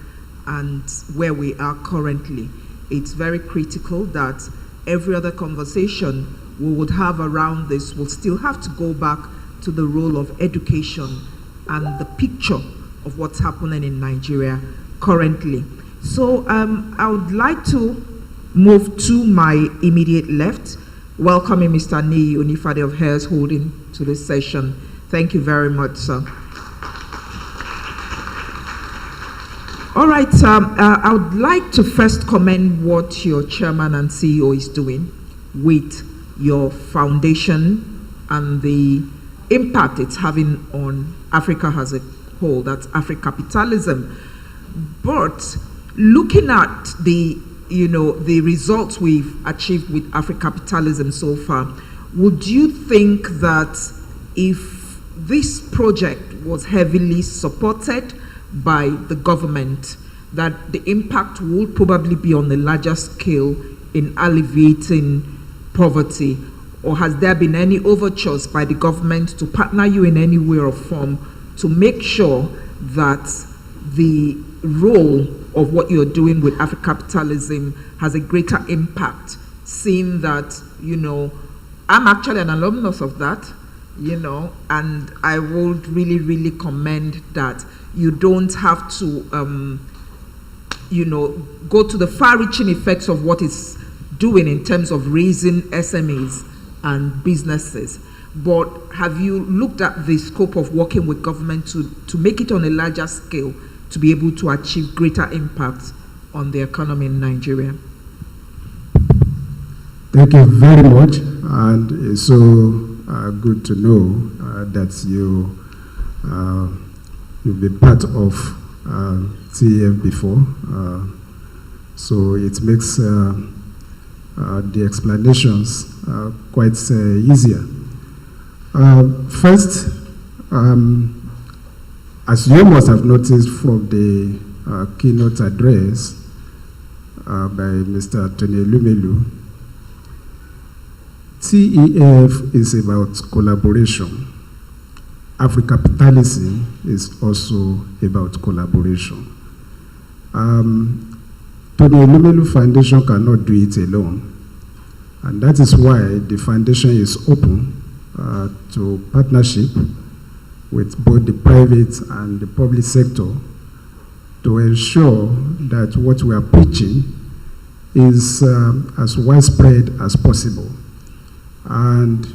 and where we are currently. It's very critical that every other conversation we would have around this will still have to go back to the role of education and the picture of what's happening in Nigeria currently. So I would like to move to my immediate left, welcoming Mr. Niyi Onifade of Heirs Holding to this session. Thank you very much, sir. All right, I would like to first commend what your chairman and CEO is doing with your foundation and the impact it's having on Africa as a whole. That's Africapitalism. But looking at the results we've achieved with Africapitalism so far, would you think that if this project was heavily supported by the government, that the impact would probably be on a larger scale in alleviating poverty? Or has there been any overtures by the government to partner you in any way or form to make sure that the role of what you're doing with Africapitalism has a greater impact, seeing that, I'm actually an alumnus of that, and I would really, really commend that you don't have to, go to the far-reaching effects of what it's doing in terms of raising SMEs and businesses. But have you looked at the scope of working with government to make it on a larger scale to be able to achieve greater impact on the economy in Nigeria? Thank you very much, and it's so good to know that you've been part of TEF before, so it makes the explanations quite easier. First, as you must have noticed from the keynote address by Mr. Tony Lumelu, TEF is about collaboration. Africapitalism is also about collaboration. Tony Lumelu Foundation cannot do it alone, and that is why the foundation is open to partnership with both the private and the public sector to ensure that what we are preaching is as widespread as possible. And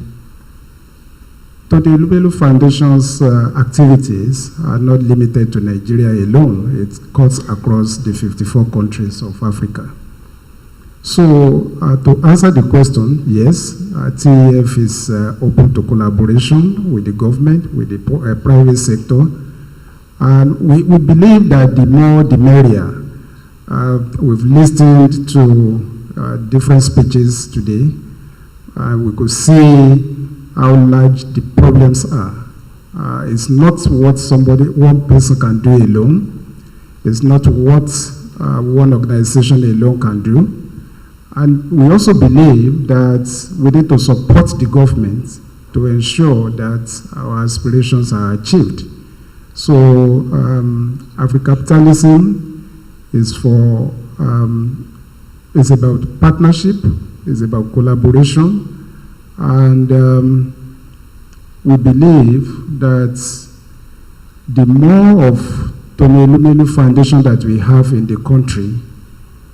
Tony Elumelu Foundation's activities are not limited to Nigeria alone. It cuts across the 54 countries of Africa. So to answer the question, yes, TEF is open to collaboration with the government, with the private sector. And we believe that the more the merrier. We've listened to different speeches today. We could see how large the problems are. It's not what one person can do alone. It's not what one organization alone can do. And we also believe that we need to support the government to ensure that our aspirations are achieved. So Afrocapitalism is it's about partnership, it's about collaboration, and we believe that the more of Tony Elumelu Foundation that we have in the country,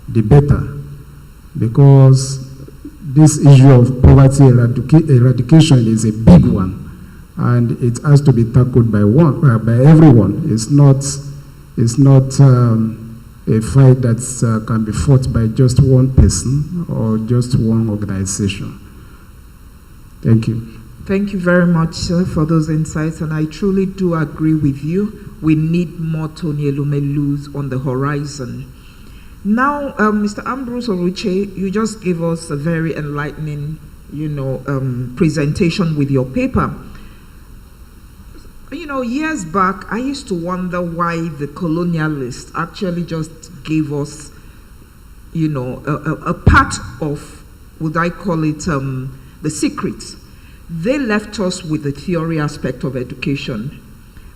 the better, because this issue of poverty eradication is a big one, and it has to be tackled by everyone. It's not a fight that can be fought by just one person or just one organization. Thank you. Thank you very much, sir, for those insights, and I truly do agree with you. We need more Tony Elumelus on the horizon. Now, Mr. Ambrose Oruche, you just gave us a very enlightening, presentation with your paper. Years back, I used to wonder why the colonialists actually just gave us, a part of, would I call it, the secrets. They left us with the theory aspect of education.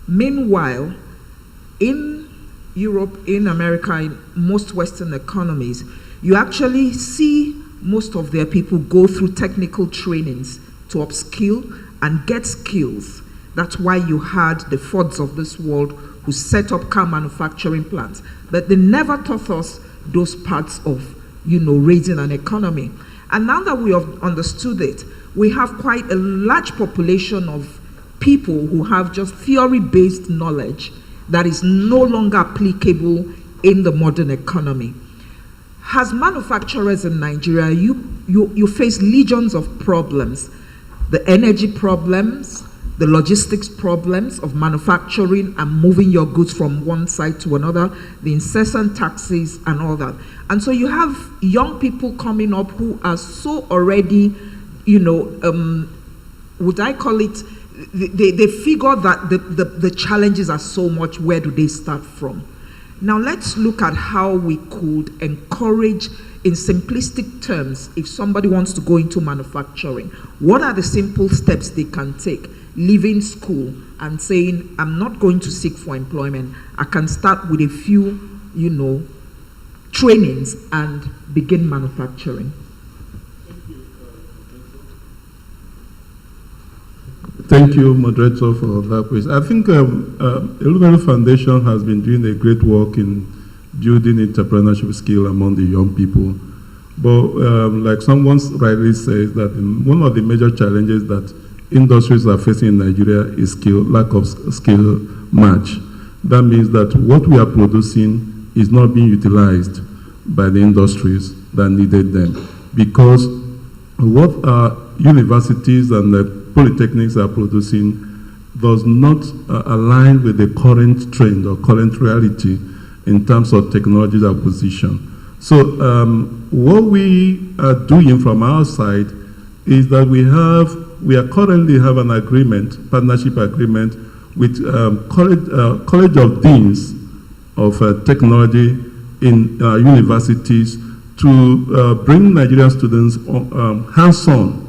Meanwhile, in Europe, in America, in most Western economies, you actually see most of their people go through technical trainings to upskill and get skills. That's why you had the Fords of this world who set up car manufacturing plants. But they never taught us those parts of, raising an economy. And now that we have understood it, we have quite a large population of people who have just theory-based knowledge that is no longer applicable in the modern economy. As manufacturers in Nigeria, you face legions of problems. The energy problems, the logistics problems of manufacturing and moving your goods from one side to another, the incessant taxes and all that. And so you have young people coming up who are so already, would I call it, they figure that the challenges are so much, where do they start from? Now let's look at how we could encourage, in simplistic terms, if somebody wants to go into manufacturing, what are the simple steps they can take, leaving school and saying, I'm not going to seek for employment. I can start with a few, trainings and begin manufacturing. Thank you, moderator, for that question. I think Elumelu Foundation has been doing a great work in building entrepreneurship skill among the young people. But like someone rightly says, that one of the major challenges that industries are facing in Nigeria is lack of skill match. That means that what we are producing is not being utilized by the industries that needed them, because what our universities and the polytechnics are producing does not align with the current trend or current reality in terms of technology acquisition. So what we are doing from our side is that we currently have an agreement, partnership agreement with College of Deans of Technology in universities to bring Nigerian students hands-on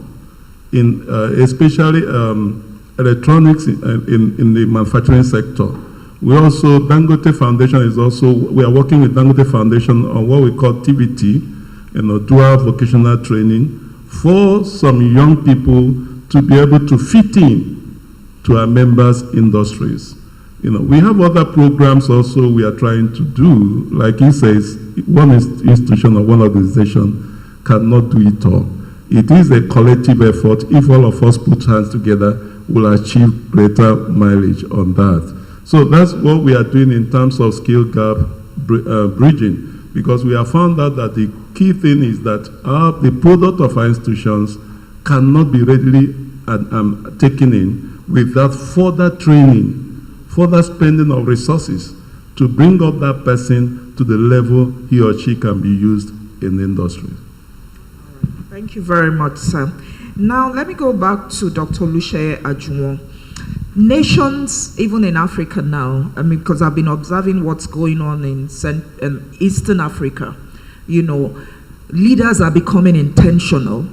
in especially electronics in the manufacturing sector. We also, Dangote Foundation is also, we are working with Dangote Foundation on what we call TVT, dual vocational training for some young people to be able to fit in to our members' industries. We have other programs also we are trying to do. Like he says, one institution or one organization cannot do it all. it is a collective effort. If all of us put hands together, we'll achieve greater mileage on that. So that's what we are doing in terms of skill gap bridging, because we have found out that the key thing is that the product of our institutions cannot be readily taken in without further training, further spending of resources to bring up that person to the level he or she can be used in the industry. Thank you very much, sir. Now, let me go back to Dr. Oluseyi Ajunwon. Nations, even in Africa now, I mean, because I've been observing what's going on in Eastern Africa, you know, leaders are becoming intentional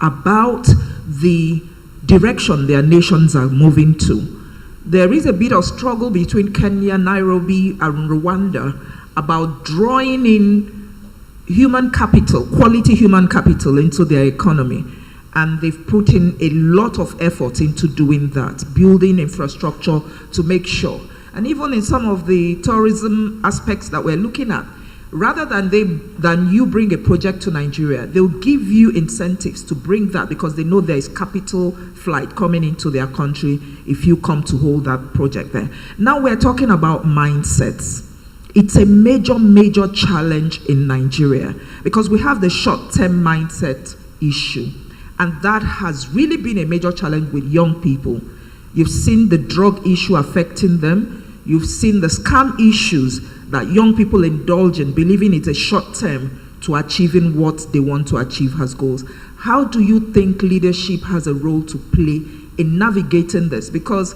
about the direction their nations are moving to. There is a bit of struggle between Kenya, Nairobi, and Rwanda about drawing in human capital, quality human capital into their economy. And they've put in a lot of effort into doing that, building infrastructure to make sure. And even in some of the tourism aspects that we're looking at, rather than you bring a project to Nigeria, they'll give you incentives to bring that because they know there is capital flight coming into their country if you come to hold that project there. Now we're talking about mindsets. It's a major, major challenge in Nigeria because we have the short-term mindset issue. And that has really been a major challenge with young people. You've seen the drug issue affecting them. You've seen the scam issues that young people indulge in, believing it's a short term to achieving what they want to achieve as goals. How do you think leadership has a role to play in navigating this? Because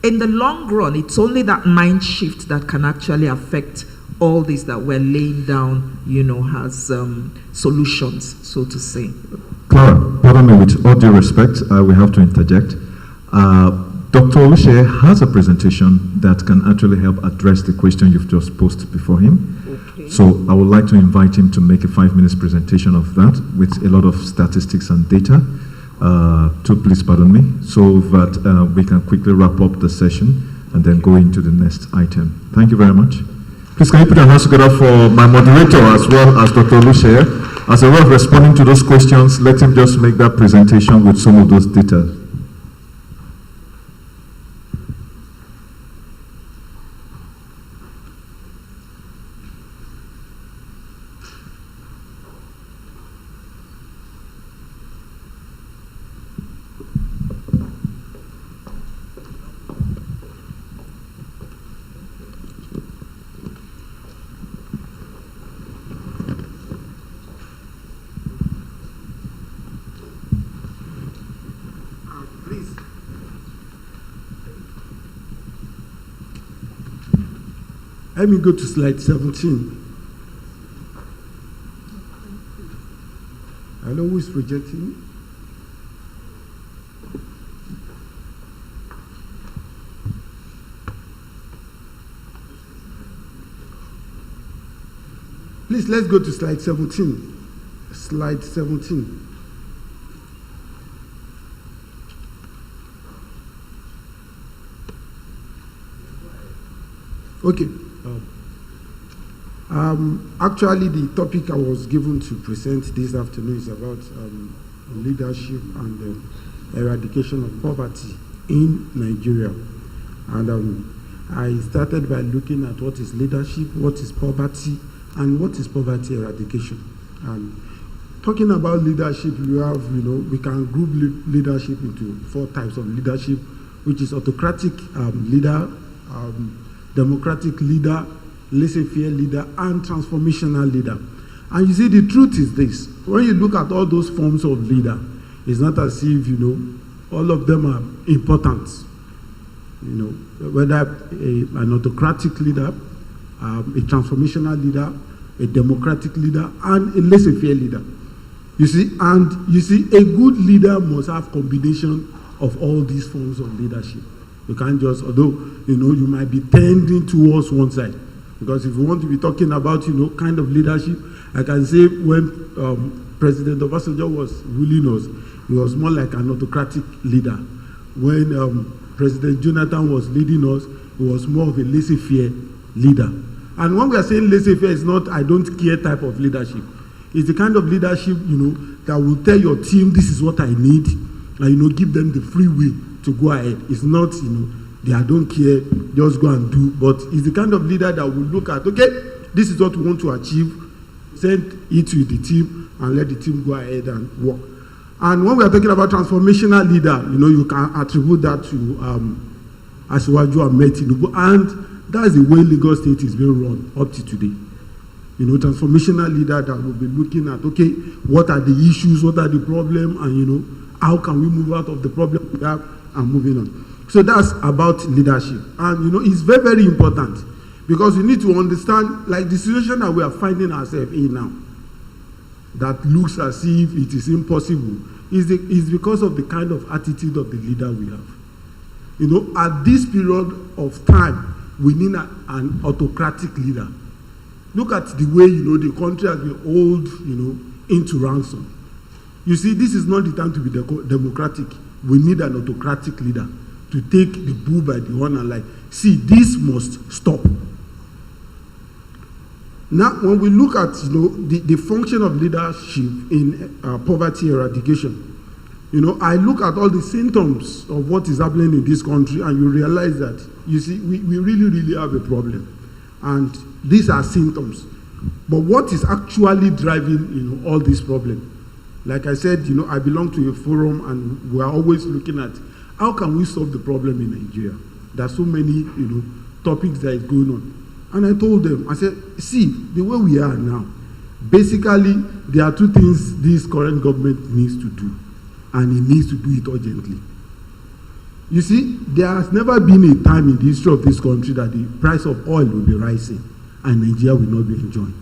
in the long run, it's only that mind shift that can actually affect all this that we're laying down, you know, as solutions, so to say. Clara, pardon me, with all due respect, we have to interject. Dr. Oluseyi has a presentation that can actually help address the question you've just posed before him. Okay. So I would like to invite him to make a 5-minute presentation of that with a lot of statistics and data. Please pardon me, so that we can quickly wrap up the session and then go into the next item. Thank you very much. Please can you put your hands together for my moderator as well as Dr. Oluseyi. As a way of responding to those questions, let him just make that presentation with some of those details. Let me go to slide 17. Hello, who is projecting? Please, let's go to slide 17. Slide 17. Okay. Actually, the topic I was given to present this afternoon is about leadership and eradication of poverty in Nigeria. And I started by looking at what is leadership, what is poverty, and what is poverty eradication. And talking about leadership, we can group leadership into 4 types of leadership, which is autocratic leader, democratic leader, laissez-faire leader, and transformational leader. And you see, the truth is this: when you look at all those forms of leader, it's not as if all of them are important. Whether an autocratic leader, a transformational leader, a democratic leader, and a laissez-faire leader. You see, a good leader must have combination of all these forms of leadership. You can't just, although you might be tending towards one side. Because if you want to be talking about, kind of leadership, I can say when President Obasanjo was ruling us, he was more like an autocratic leader. When President Jonathan was leading us, he was more of a laissez-faire leader. And when we are saying laissez-faire, it's not I don't care type of leadership. It's the kind of leadership, that will tell your team, this is what I need, and, give them the free will to go ahead. It's not, I don't care, just go and do. But it's the kind of leader that will look at, okay, this is what we want to achieve, send it to the team, and let the team go ahead and work. And when we are talking about transformational leader, you can attribute that to Asiwaju Ahmed Tinubu, and that's the way Lagos State is being run up to today. Transformational leader that will be looking at, okay, what are the issues, what are the problems, and how can we move out of the problem we have and moving on. So that's about leadership. And it's very, very important, because we need to understand, like the situation that we are finding ourselves in now, that looks as if it is impossible, is because of the kind of attitude of the leader we have. At this period of time, we need an autocratic leader. Look at the way, the country has been held, into ransom. You see, this is not the time to be democratic. We need an autocratic leader to take the bull by the horn and see, this must stop. Now, when we look at, the function of leadership in poverty eradication, I look at all the symptoms of what is happening in this country, and you realize that, you see, we really, really have a problem. And these are symptoms. But what is actually driving, all these problems? Like I said, I belong to a forum, and we are always looking at how can we solve the problem in Nigeria. There are so many, topics that is going on. And I told them, I said, see, the way we are now, basically, there are two things this current government needs to do, and it needs to do it urgently. You see, there has never been a time in the history of this country that the price of oil will be rising and Nigeria will not be enjoying.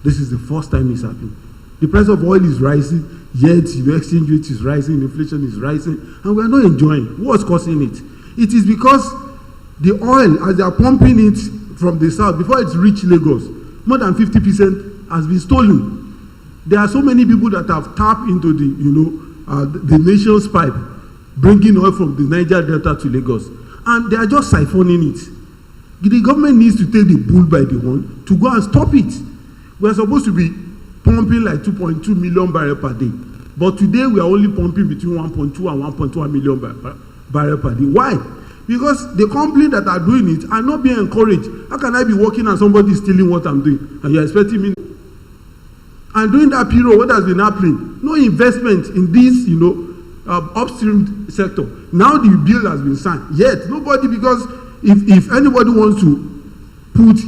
This is the first time it's happening. The price of oil is rising, yet the exchange rate is rising, inflation is rising, and we are not enjoying. What's causing it? It is because the oil, as they are pumping it from the south, before it's reached Lagos, more than 50% has been stolen. There are so many people that have tapped into the nation's pipe, bringing oil from the Niger Delta to Lagos, and they are just siphoning it. The government needs to take the bull by the horn to go and stop it. We are supposed to be pumping like 2.2 million barrels per day, but today we are only pumping between 1.2 and 1.1 million barrels per day. Why? Because the companies that are doing it are not being encouraged. How can I be working and somebody is stealing what I'm doing, and you're expecting me? And during that period, what has been happening? No investment in this, upstream sector. Now the bill has been signed. Yet nobody, because if anybody wants to put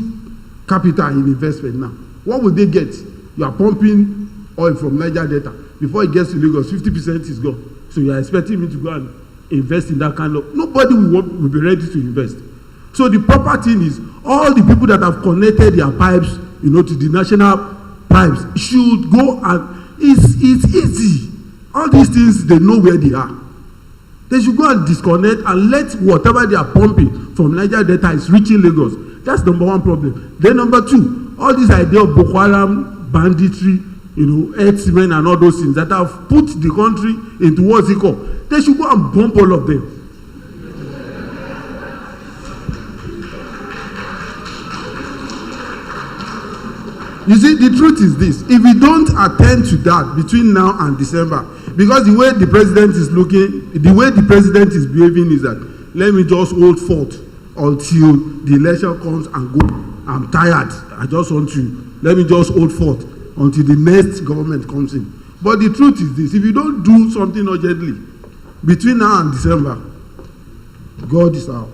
capital in investment now, what will they get? You are pumping oil from Niger Delta. Before it gets to Lagos, 50% is gone. So you are expecting me to go and invest in that kind of... Nobody will be ready to invest. So the proper thing is, all the people that have connected their pipes, to the national pipes should go, and it's easy. All these things, they know where they are. They should go and disconnect and let whatever they are pumping from Niger Delta is reaching Lagos. That's number one problem. Then number two, all this idea of Boko Haram, banditry, herdsmen and all those things that have put the country into what's it called. They should go and bump all of them. You see, the truth is this: if we don't attend to that between now and December, because the way the president is looking, the way the president is behaving is that, let me just hold forth until the election comes and go. I'm tired. I just want to, let me just hold forth until the next government comes in. But the truth is this: if you don't do something urgently between now and December, God is out.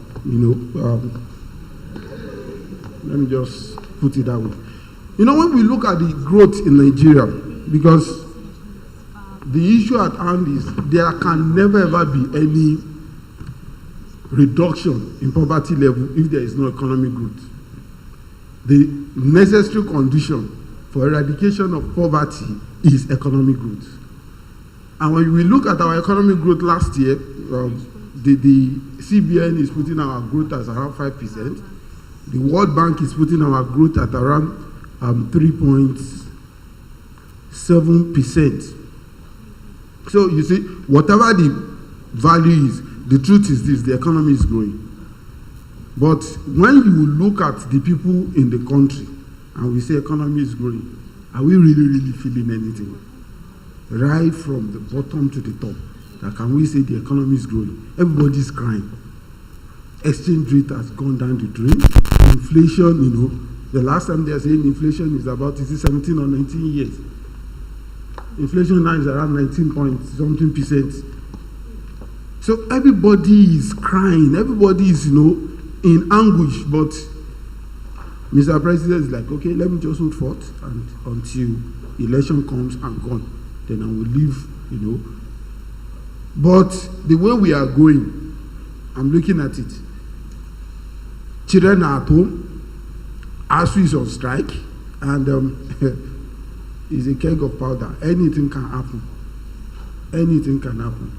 Let me just put it that way. When we look at the growth in Nigeria, because the issue at hand is there can never ever be any reduction in poverty level if there is no economic growth. The necessary condition for eradication of poverty is economic growth. And when we look at our economic growth last year, the CBN is putting our growth as around 5%. The World Bank is putting our growth at around 3.7%. So you see, whatever the value is, the truth is this: the economy is growing. But when you look at the people in the country and we say economy is growing, Are we really feeling anything? Right from the bottom to the top. That can we say the economy is growing? Everybody's crying. Exchange rate has gone down the drain. Inflation, the last time they are saying inflation is about 17 or 19 years. Inflation now is around 19-point-something%. So everybody is crying. Everybody is, in anguish. But Mr. President is like, okay, let me just hold forth and until election comes and gone, then I will leave, But the way we are going, I'm looking at it. Children are at home. ASU is on strike, and it's a keg of powder. Anything can happen. Anything can happen.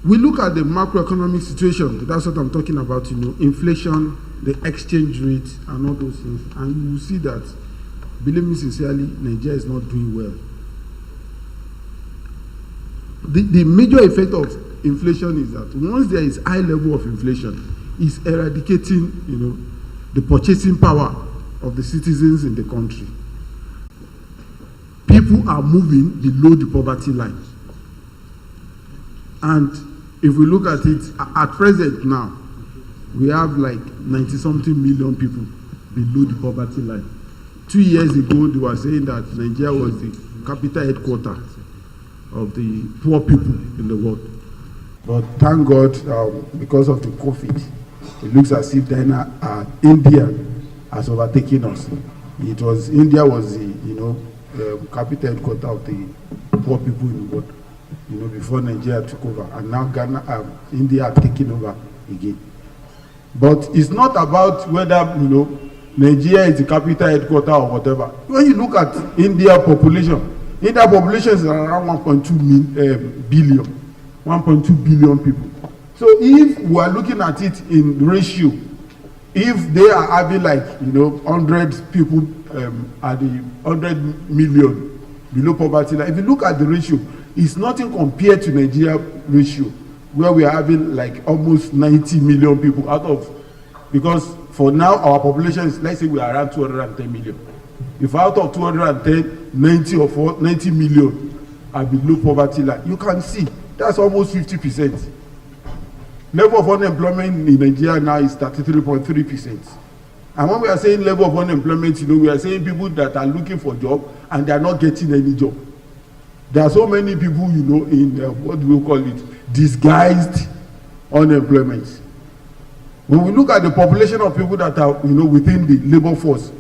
We look at the macroeconomic situation. That's what I'm talking about. Inflation, the exchange rate, and all those things. And you will see that, believe me sincerely, Nigeria is not doing well. The major effect of inflation is that once there is high level of inflation, is eradicating, the purchasing power of the citizens in the country. People are moving below the poverty line. And if we look at it, at present now, we have like 90-something million people below the poverty line. 2 years ago, they were saying that Nigeria was the capital headquarters of the poor people in the world. But thank God, because of the COVID, it looks as if then India has overtaken us. India was the capital headquarters of the poor people in the world, before Nigeria took over, and now India have taken over again. But it's not about whether Nigeria is the capital headquarters or whatever. When you look at India population is around 1.2 billion. 1.2 billion people. So if we are looking at it in ratio, if they are having 100 people at the 100 million below poverty line, if you look at the ratio, it's nothing compared to Nigeria ratio, where we are having almost 90 million people out of, because for now our population is, let's say we are around 210 million. If out of 210, 90 million are below poverty line, you can see that's almost 50%. Level of unemployment in Nigeria now is 33.3%. And when we are saying level of unemployment, we are saying people that are looking for job and they are not getting any job. There are so many people, in what do we call it, disguised unemployment. When we look at the population of people that are, within the labor force,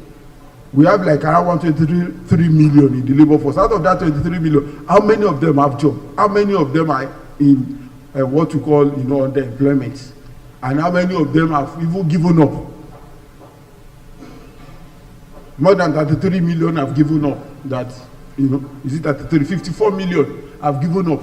we have around 123 million in the labor force. Out of that 23 million, how many of them have job? How many of them are in what we call, underemployment? And how many of them have even given up? More than 33 million have given up. That, is it 33? 54 million have given up.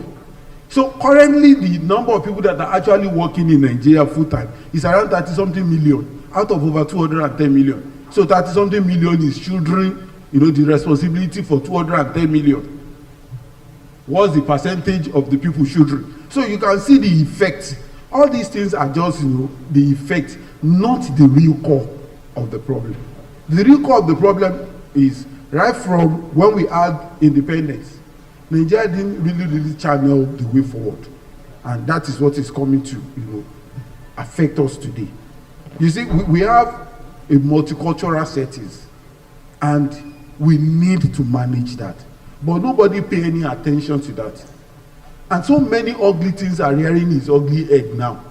So currently, the number of people that are actually working in Nigeria full time is around 30-something million out of over 210 million. So 30-something million is shouldering, the responsibility for 210 million. What's the percentage of the people shouldering? So you can see the effect. All these things are just, the effect, not the real core of the problem. The real core of the problem is right from when we had independence. Nigeria didn't really channel the way forward. And that is what is coming to, affect us today. You see, we have a multicultural settings, and we need to manage that. But nobody pay any attention to that. And so many ugly things are rearing its ugly head now.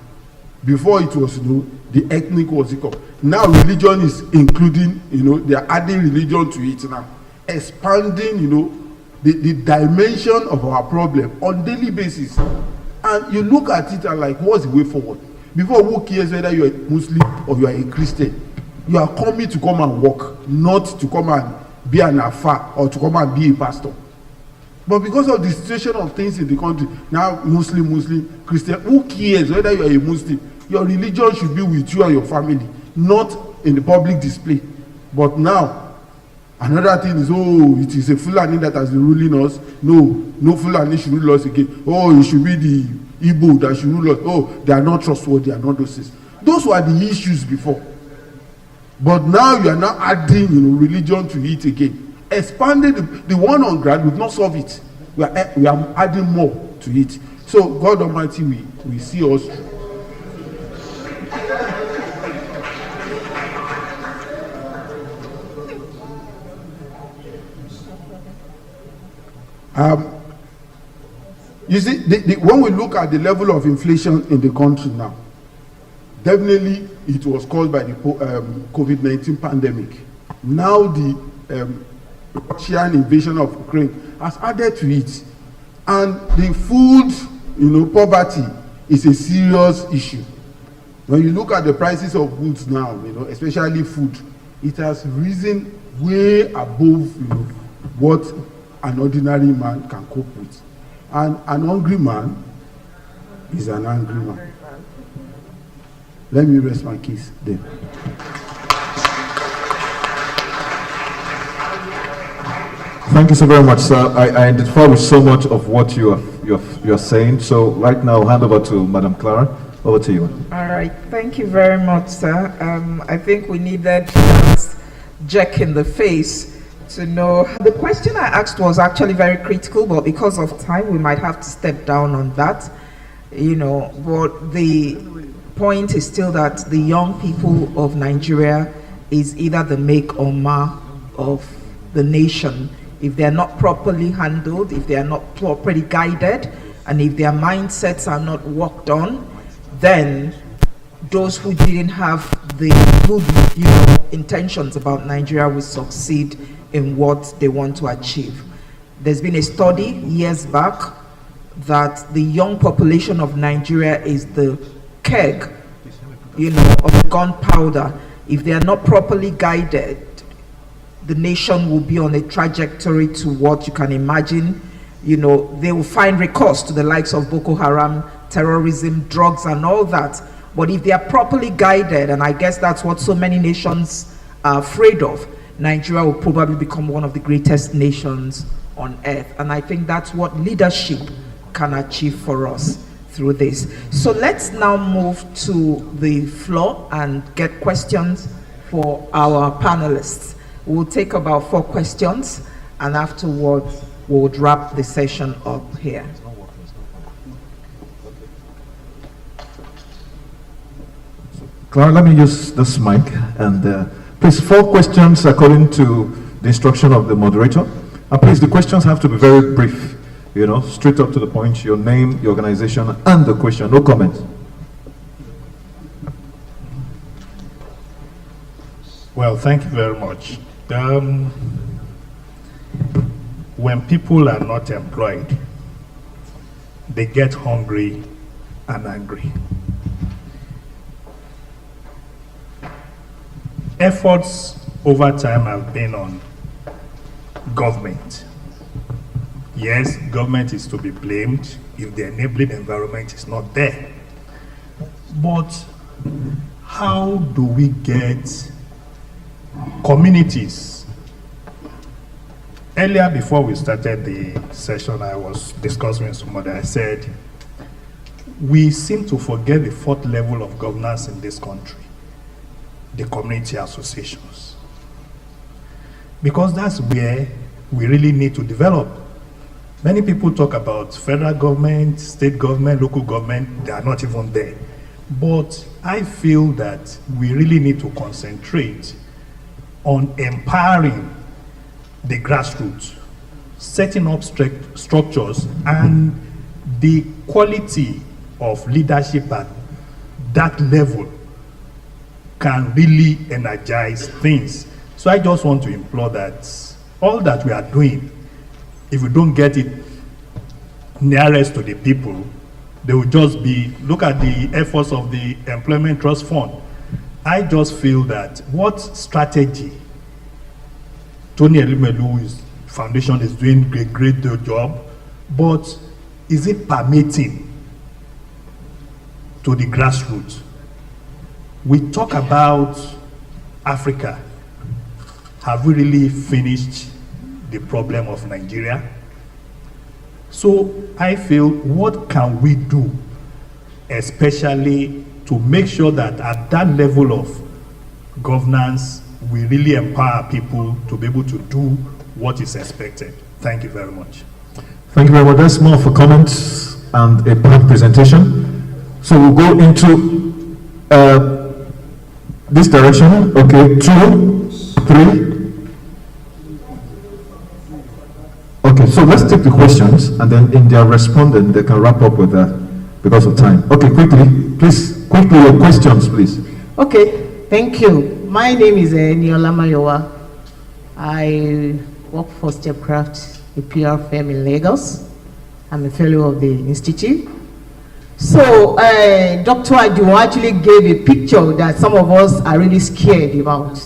Before it was, the ethnic was equal. Now religion is including, they are adding religion to it now. Expanding, the dimension of our problem on daily basis. And you look at it and what's the way forward? Before, who cares whether you're a Muslim or you are a Christian? You are coming to come and work, not to come and be an afar or to come and be a pastor. But because of the situation of things in the country, now Muslim, Christian, who cares whether you are a Muslim? Your religion should be with you and your family, not in the public display. But now, another thing is, it is a Fulani that has been ruling us. No Fulani should rule us again. It should be the Igbo that should rule us. They are not trustworthy and all those things. Those were the issues before. But now you are now adding, religion to it again. Expanding the one on ground will not solve it. We are adding more to it. So God Almighty will see us. You see, when we look at the level of inflation in the country now, definitely it was caused by the COVID-19 pandemic. Now the Russian invasion of Ukraine has added to it, and the food, poverty is a serious issue. When you look at the prices of goods now, especially food, it has risen way above, what an ordinary man can cope with. And an hungry man is an angry man. Let me rest my case there. Thank you so very much, sir. I identify with so much of what you're saying. So right now, I'll hand over to Madam Clara. Over to you. All right. Thank you very much, sir. I think we needed that jack in the face to know. The question I asked was actually very critical, but because of time, we might have to step down on that. But the point is still that the young people of Nigeria is either the make or mar of the nation. If they're not properly handled, if they are not properly guided, and if their mindsets are not worked on, then those who didn't have the good, intentions about Nigeria will succeed in what they want to achieve. There's been a study years back that the young population of Nigeria is the keg, of gunpowder. If they are not properly guided, the nation will be on a trajectory to what you can imagine. They will find recourse to the likes of Boko Haram, terrorism, drugs, and all that. But if they are properly guided, and I guess that's what so many nations are afraid of, Nigeria will probably become one of the greatest nations on earth. And I think that's what leadership can achieve for us through this. So let's now move to the floor and get questions for our panelists. We'll take about 4 questions, and afterwards we'll wrap the session up here. Clara, let me use this mic, and please, 4 questions according to the instruction of the moderator. And please, the questions have to be very brief, straight up to the point, your name, your organization, and the question, no comment. Well, thank you very much. When people are not employed, they get hungry and angry. Efforts over time have been on government. Yes, government is to be blamed if the enabling environment is not there. But how do we get communities? Earlier, before we started the session, I was discussing with somebody. I said, we seem to forget the 4th level of governance in this country, the community associations. Because that's where we really need to develop. Many people talk about federal government, state government, local government. They are not even there. But I feel that we really need to concentrate on empowering the grassroots, setting up structures, and the quality of leadership at that level can really energize things. So I just want to implore that all that we are doing, if we don't get it nearest to the people, they will just be, look at the efforts of the Employment Trust Fund. I just feel that what strategy Tony Elimelu's foundation is doing a great job, but is it permitting to the grassroots? We talk about Africa. Have we really finished the problem of Nigeria? So I feel, what can we do, especially to make sure that at that level of governance, we really empower people to be able to do what is expected. Thank you very much. Thank you very much. That's more for comments and a part presentation. So we'll go into this direction. Okay, 2, 3. Okay, so let's take the questions, and then in their responding, they can wrap up with that because of time. Okay, quickly, your questions, please. Okay, thank you. My name is Niola Mayowa. I work for Stepcraft, a PR firm in Lagos. I'm a fellow of the institute. So, Dr. Adio actually gave a picture that some of us are really scared about.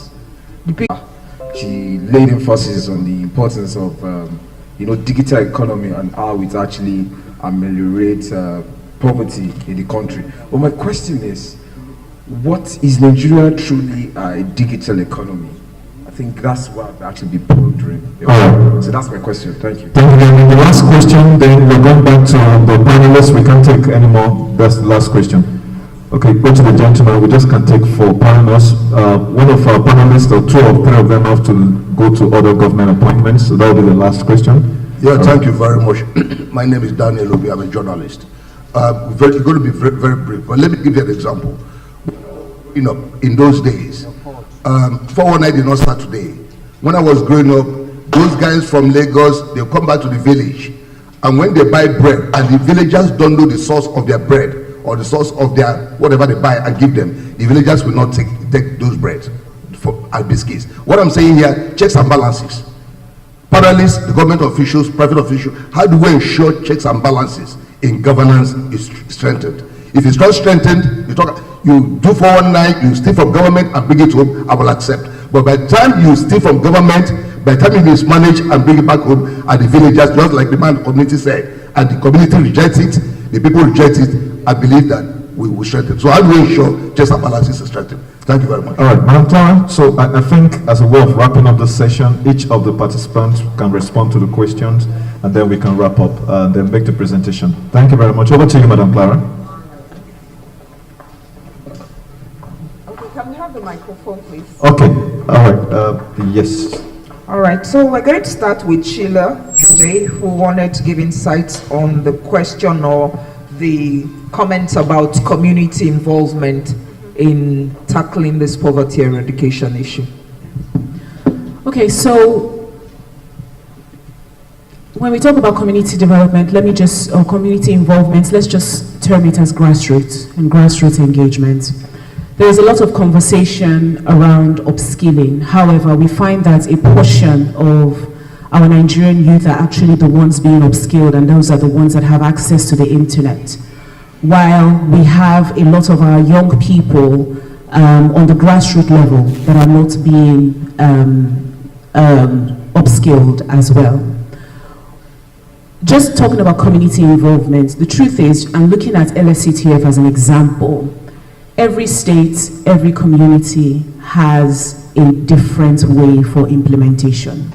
She laid emphasis on the importance of digital economy and how it actually ameliorates poverty in the country. But my question is, what is Nigeria truly a digital economy? I think that's what I've actually been pondering. So that's my question. Thank you. Thank you. And the last question, then we're going back to the panelists. We can't take any more. That's the last question. Okay, go to the gentleman. We just can't take 4 panelists. One of our panelists, or 2 or 3 of them, have to go to other government appointments. So that will be the last question. Yeah, thank you very much. My name is Daniel Obi. I'm a journalist. We're going to be very, very brief, but let me give you an example. In those days, 419 did not start today. When I was growing up, those guys from Lagos, they'll come back to the village, and when they buy bread, and the villagers don't know the source of their bread or the source of their whatever they buy and give them, the villagers will not take those bread as biscuits. What I'm saying here, checks and balances. Panelists, the government officials, private officials, how do we ensure checks and balances in governance is strengthened? If it's not strengthened, you do 419, you steal from government and bring it home, I will accept. But by the time you steal from government, by the time you mismanage and bring it back home, and the villagers, just like the man the community said, and the community rejects it, the people reject it, I believe that we will strengthen. So how do we ensure checks and balances is strengthened? Thank you very much. All right, Madam Clara, so I think as a way of wrapping up this session, each of the participants can respond to the questions, and then we can wrap up and then make the presentation. Thank you very much. Over to you, Madam Clara. Can we have the microphone, please? Okay, all right, yes. All right, so we're going to start with Sheila today, who wanted to give insights on the question or the comments about community involvement in tackling this poverty eradication issue. Okay, so when we talk about community development, or community involvement, let's just term it as grassroots and grassroots engagement. There is a lot of conversation around upskilling. However, we find that a portion of our Nigerian youth are actually the ones being upskilled, and those are the ones that have access to the internet. While we have a lot of our young people on the grassroots level that are not being upskilled as well. Just talking about community involvement, the truth is, I'm looking at LSCTF as an example. Every state, every community has a different way for implementation.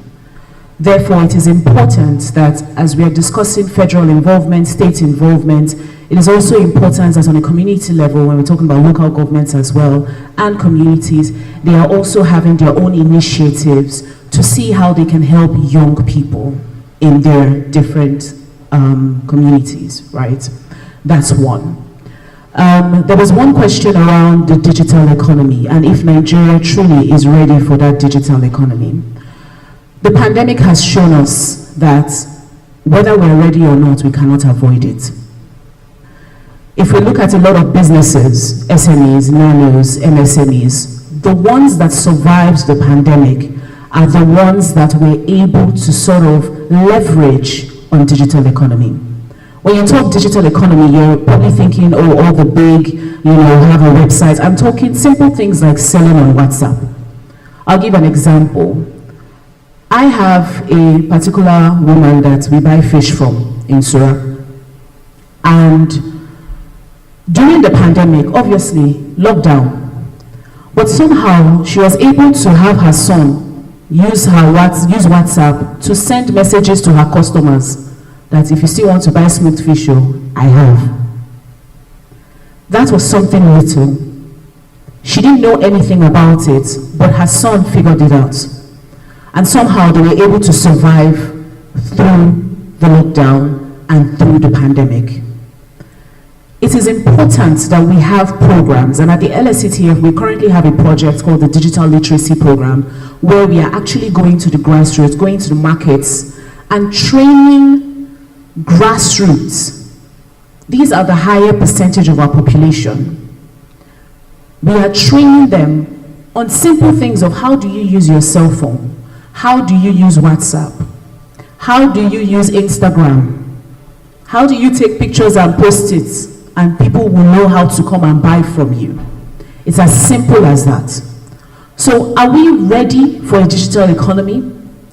Therefore, it is important that as we are discussing federal involvement, state involvement, it is also important that on a community level, when we're talking about local governments as well, and communities, they are also having their own initiatives to see how they can help young people in their different communities, right? That's one. There was one question around the digital economy and if Nigeria truly is ready for that digital economy. The pandemic has shown us that whether we're ready or not, we cannot avoid it. If we look at a lot of businesses, SMEs, nanos, MSMEs, the ones that survived the pandemic are the ones that were able to sort of leverage on digital economy. When you talk digital economy, you're probably thinking, oh, all the big, have a website. I'm talking simple things like selling on WhatsApp. I'll give an example. I have a particular woman that we buy fish from in Surah. And during the pandemic, obviously, lockdown, but somehow she was able to have her son use WhatsApp to send messages to her customers that if you still want to buy smoked fish, I have. That was something little. She didn't know anything about it, but her son figured it out. And somehow they were able to survive through the lockdown and through the pandemic. It is important that we have programs, and at the LSCTF we currently have a project called the Digital Literacy Program, where we are actually going to the grassroots, going to the markets, and training grassroots. These are the higher percentage of our population. We are training them on simple things of how do you use your cell phone, how do you use WhatsApp, how do you use Instagram, how do you take pictures and post it, and people will know how to come and buy from you. It's as simple as that. So are we ready for a digital economy?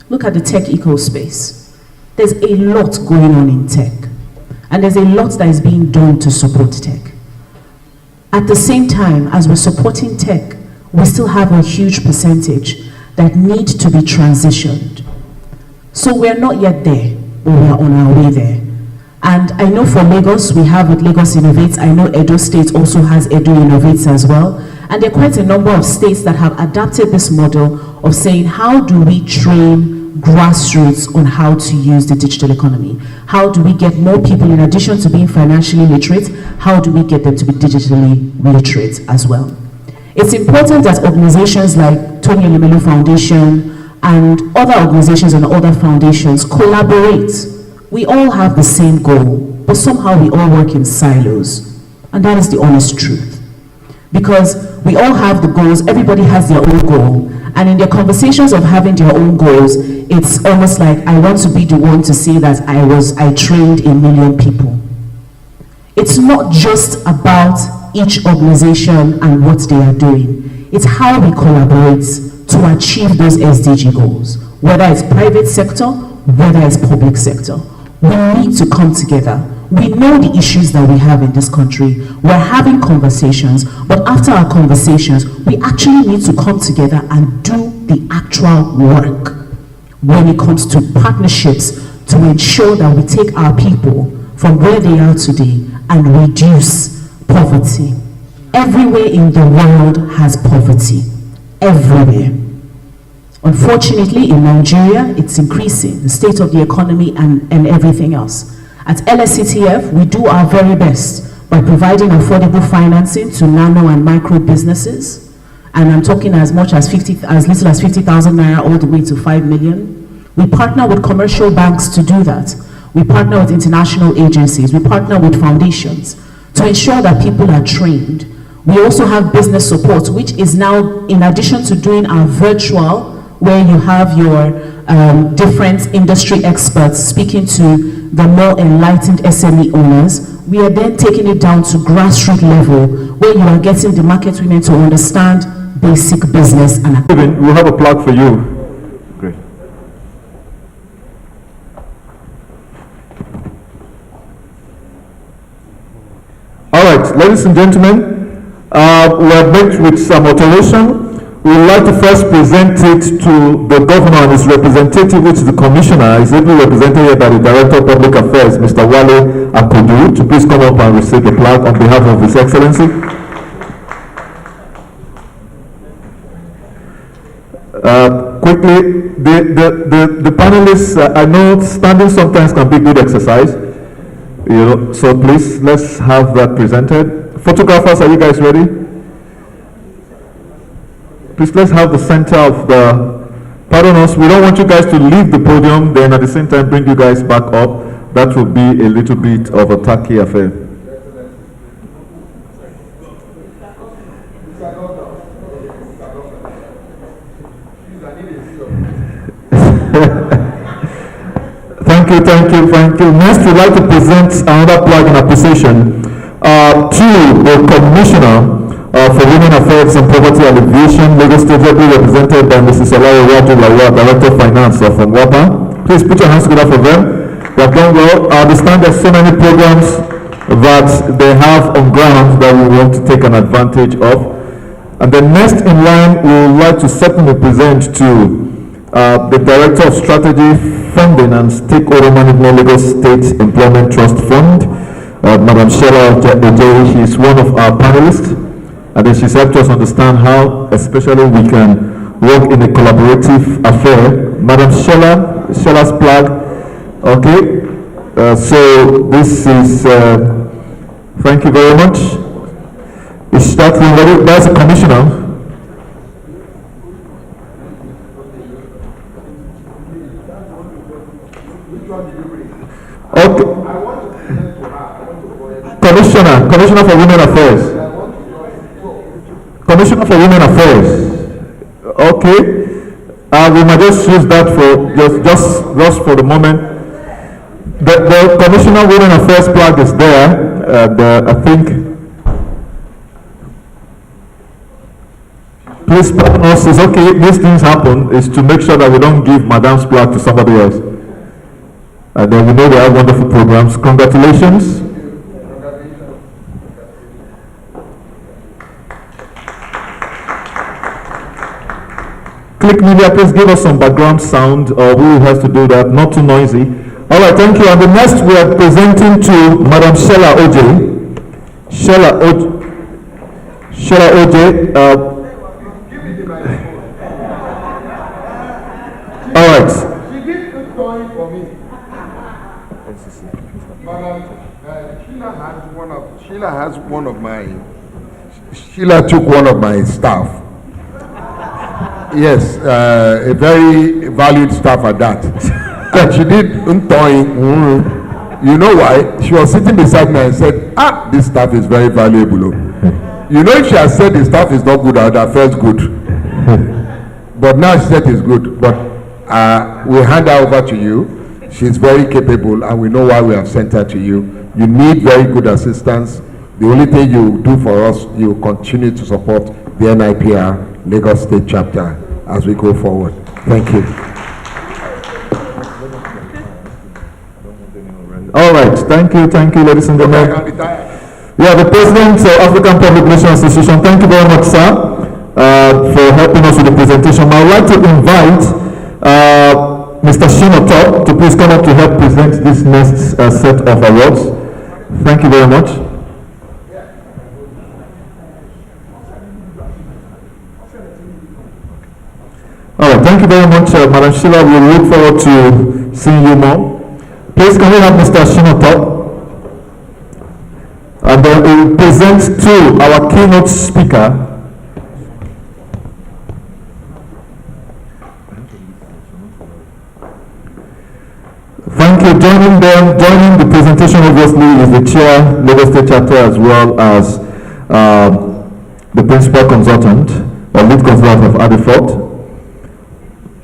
Look at the tech ecospace. There's a lot going on in tech, and there's a lot that is being done to support tech. At the same time, as we're supporting tech, we still have a huge percentage that need to be transitioned. So we're not yet there, but we're on our way there. And I know for Lagos, we have with Lagos Innovates. I know Edo State also has Edo Innovates as well. And there are quite a number of states that have adapted this model of saying, how do we train grassroots on how to use the digital economy? How do we get more people, in addition to being financially literate, how do we get them to be digitally literate as well? It's important that organizations like Tony Elumelu Foundation and other organizations and other foundations collaborate. We all have the same goal, but somehow we all work in silos. And that is the honest truth. Because we all have the goals, everybody has their own goal, and in their conversations of having their own goals, it's almost like I want to be the one to say that I trained 1 million people. It's not just about each organization and what they are doing. It's how we collaborate to achieve those SDG goals, whether it's private sector, whether it's public sector. We need to come together. We know the issues that we have in this country. We're having conversations, but after our conversations, we actually need to come together and do the actual work when it comes to partnerships to ensure that we take our people from where they are today and reduce poverty. Everywhere in the world has poverty. Everywhere. Unfortunately, in Nigeria, it's increasing, the state of the economy and everything else. At LSCTF, we do our very best by providing affordable financing to nano and micro businesses. And I'm talking as little as 50,000 naira all the way to 5 million. We partner with commercial banks to do that. We partner with international agencies. We partner with foundations to ensure that people are trained. We also have business support, which is now, in addition to doing our virtual, where you have your different industry experts speaking to the more enlightened SME owners, we are then taking it down to grassroots level, where you are getting the market women to understand basic business. And we'll have a plug for you. Great. All right, ladies and gentlemen, we have met with some alteration. We would like to first present it to the governor and his representative, which is the commissioner. He's ably represented here by the Director of Public Affairs, Mr. Wale Akodu, to please come up and receive the plaque on behalf of His Excellency. Quickly, the panelists, I know standing sometimes can be good exercise, so please, let's have that presented. Photographers, are you guys ready? Please, let's have the center of the, pardon us, we don't want you guys to leave the podium, then at the same time bring you guys back up. That will be a little bit of a tacky affair. Thank you. Next, we'd like to present another plaque in appreciation to the Commissioner for Women Affairs and Poverty Alleviation, Lagos State, represented by Mrs. Olayo Lawa, Director of Finance of WAPA. Please put your hands together for them. They have done well. I understand there's so many programs that they have on ground that we want to take an advantage of. And then next in line, we would like to certainly present to the Director of Strategy, Funding and Stakeholder Management, Lagos State Employment Trust Fund, Madam Sheila Ojei. She is one of our panelists. and then she's helped us understand how, especially, we can work in a collaborative affair. Madam Sheila's plug. Okay, so this is. Thank you very much. Is that ready? That's a commissioner. Okay. Commissioner for Women Affairs. Commissioner for Women Affairs. Okay. We might just use that for just for the moment. The Commissioner Women Affairs plug is there. I think. Please pardon us. It's okay. These things happen. Is to make sure that we don't give Madam's plug to somebody else. And then we know they have wonderful programs. Congratulations. Click Media, please give us some background sound, or who has to do that, not too noisy. All right, thank you. And the next we are presenting to Madam Sheila Oje. Sheila Oje. All right. She did good going for me. Sheila took one of my staff. Yes, a very valued staff at that. And she did you know why? She was sitting beside me and said, this staff is very valuable. You know, if she had said the staff is not good, I would have felt good. But now she said it's good. But we'll hand her over to you. She's very capable, and we know why we have sent her to you. You need very good assistance. The only thing you do for us, you continue to support the NIPR Lagos State Chapter as we go forward. Thank you. All right, thank you, ladies and gentlemen. Yeah, the President of African Public Relations Association, thank you very much, sir, for helping us with the presentation. I would like to invite Mr. Shinoto to please come up to help present this next set of awards. Thank you very much. All right, thank you very much, Madam Sheila. We look forward to seeing you more. Please, can we have Mr. Shinoto? And then we will present to our keynote speaker. Thank you. Joining the presentation obviously is the chair, Lagos State Chapter, as well as the principal consultant or lead consultant of ADIFOT.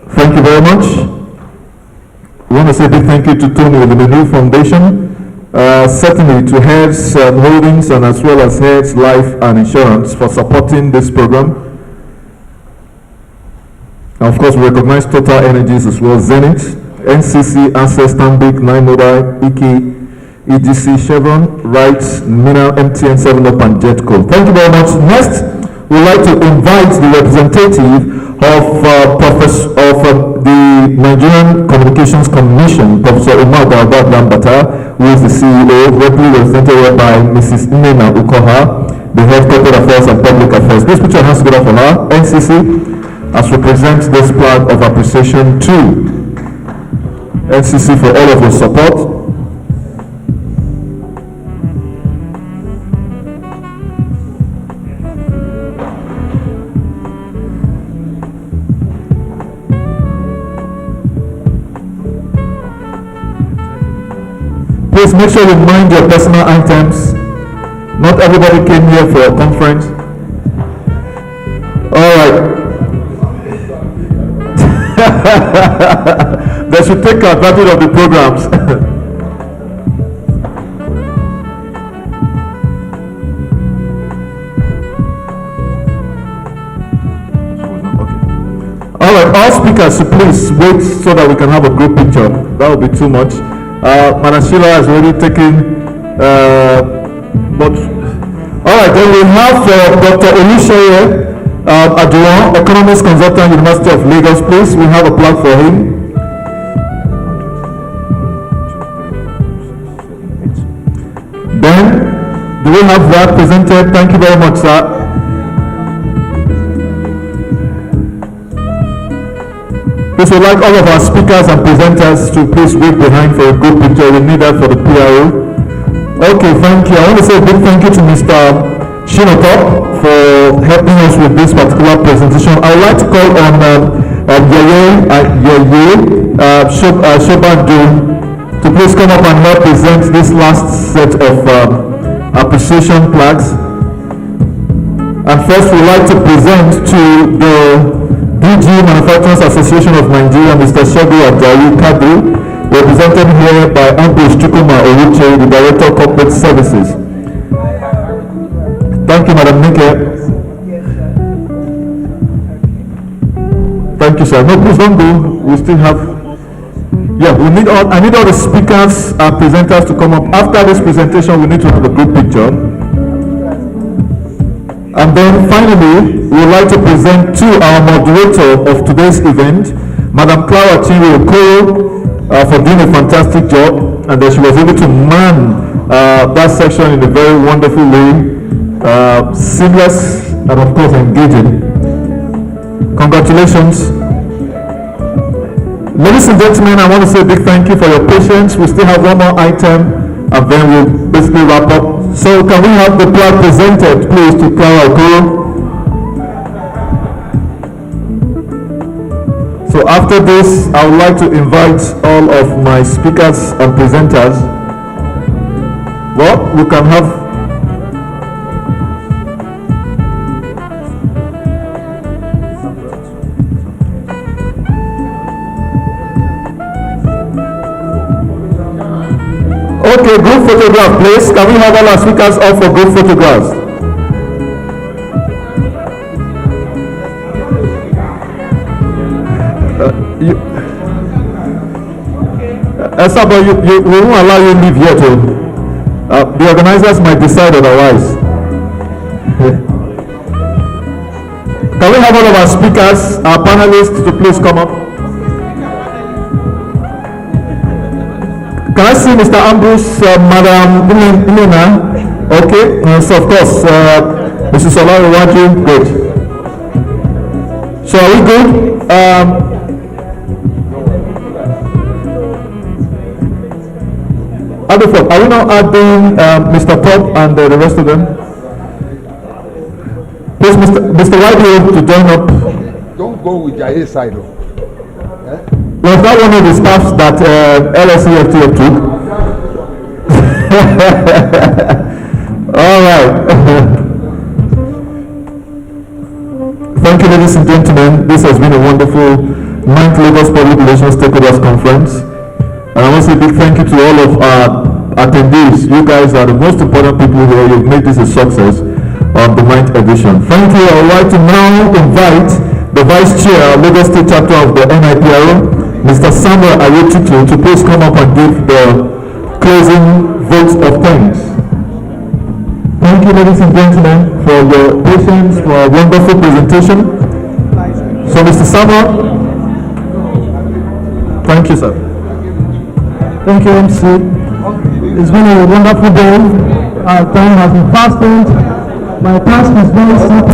Thank you very much. We want to say a big thank you to Tony with the new foundation, certainly to Heads Holdings and as well as Heads Life and Insurance for supporting this program. And of course, we recognize Total Energies as well, Zenith, NCC, Access, Stanbic, Nine Mobile, IKI, EDC, Chevron, Rights, Mina, MTN, 7up, and Jetco. Thank you very much. Next, we'd like to invite the representative of the Nigerian Communications Commission, Professor Umar Baobab Lambata, who is the CEO, represented by Mrs. Nena Ukoha, the Head Corporate Affairs and Public Affairs. Please put your hands together for her. NCC, as we present this flag of appreciation to NCC for all of your support. Please make sure you mind your personal items. Not everybody came here for a conference. All right. They should take advantage of the programs. All right, all speakers, please wait so that we can have a group picture. That would be too much. Madam Sheila has already taken, but all right. Then we have Dr. Olusheye Aduan, Economics Consultant, University of Lagos. Please, we have a plug for him. Then, do we have that presented? Thank you very much, sir. Please would like all of our speakers and presenters to please wait behind for a good picture. We need that for the PRO. Okay, thank you. I want to say a big thank you to Mr. Shinotop for helping us with this particular presentation. I would like to call on Shobandu to please come up and help present this last set of appreciation plaques. And first, we'd like to present to the DG Manufacturers Association of Nigeria, Mr. Shagu Ajayi Kadri, represented here by Ambrose Chukuma Owuche, the Director of Corporate Services. Thank you, Madam Nike. Thank you, sir. No, please don't go. We still have. Yeah, I need all the speakers and presenters to come up. After this presentation, we need to have a group picture. And then finally, we would like to present to our moderator of today's event, Madam Clara Chinwe Okoro, for doing a fantastic job, and that she was able to man that section in a very wonderful way, seamless and of course engaging. Congratulations. Ladies and gentlemen, I want to say a big thank you for your patience. We still have one more item and then we'll basically wrap up. So can we have the plaque presented please to Clara Okoro? So after this, I would like to invite all of my speakers and presenters. Well, we can have okay, group photograph please. Can we have all our speakers up for group photographs? But we won't allow you to leave yet. The organizers might decide otherwise. Can we have all of our speakers, our panelists, to please come up? Can I see Mr. Ambrose, Madam Ilena? Okay, so of course, Mrs. Olawaju, great. So are we good? Are we now adding Mr. Top and the rest of them? Please, Mr. Whitehead to join up. Don't go with your side. Was that one of the staffs that LSEFTF took? All right. Thank you, ladies and gentlemen. This has been a wonderful 9th Lagos Public Relations Stakeholders Conference. And I want to say a big thank you to all of our attendees. You guys are the most important people here. You've made this a success of the 9th edition. Thank you. I would like to now invite the Vice Chair, Lagos State Chapter of the NIPRO, Mr. Samuel Ayotutu, to please come up and give the closing votes of thanks. Thank you, ladies and gentlemen, for your patience, for a wonderful presentation. So, Mr. Samuel, thank you, sir. Thank you, MC. It's been a wonderful day. Our time has been fast spent. My task is very simple.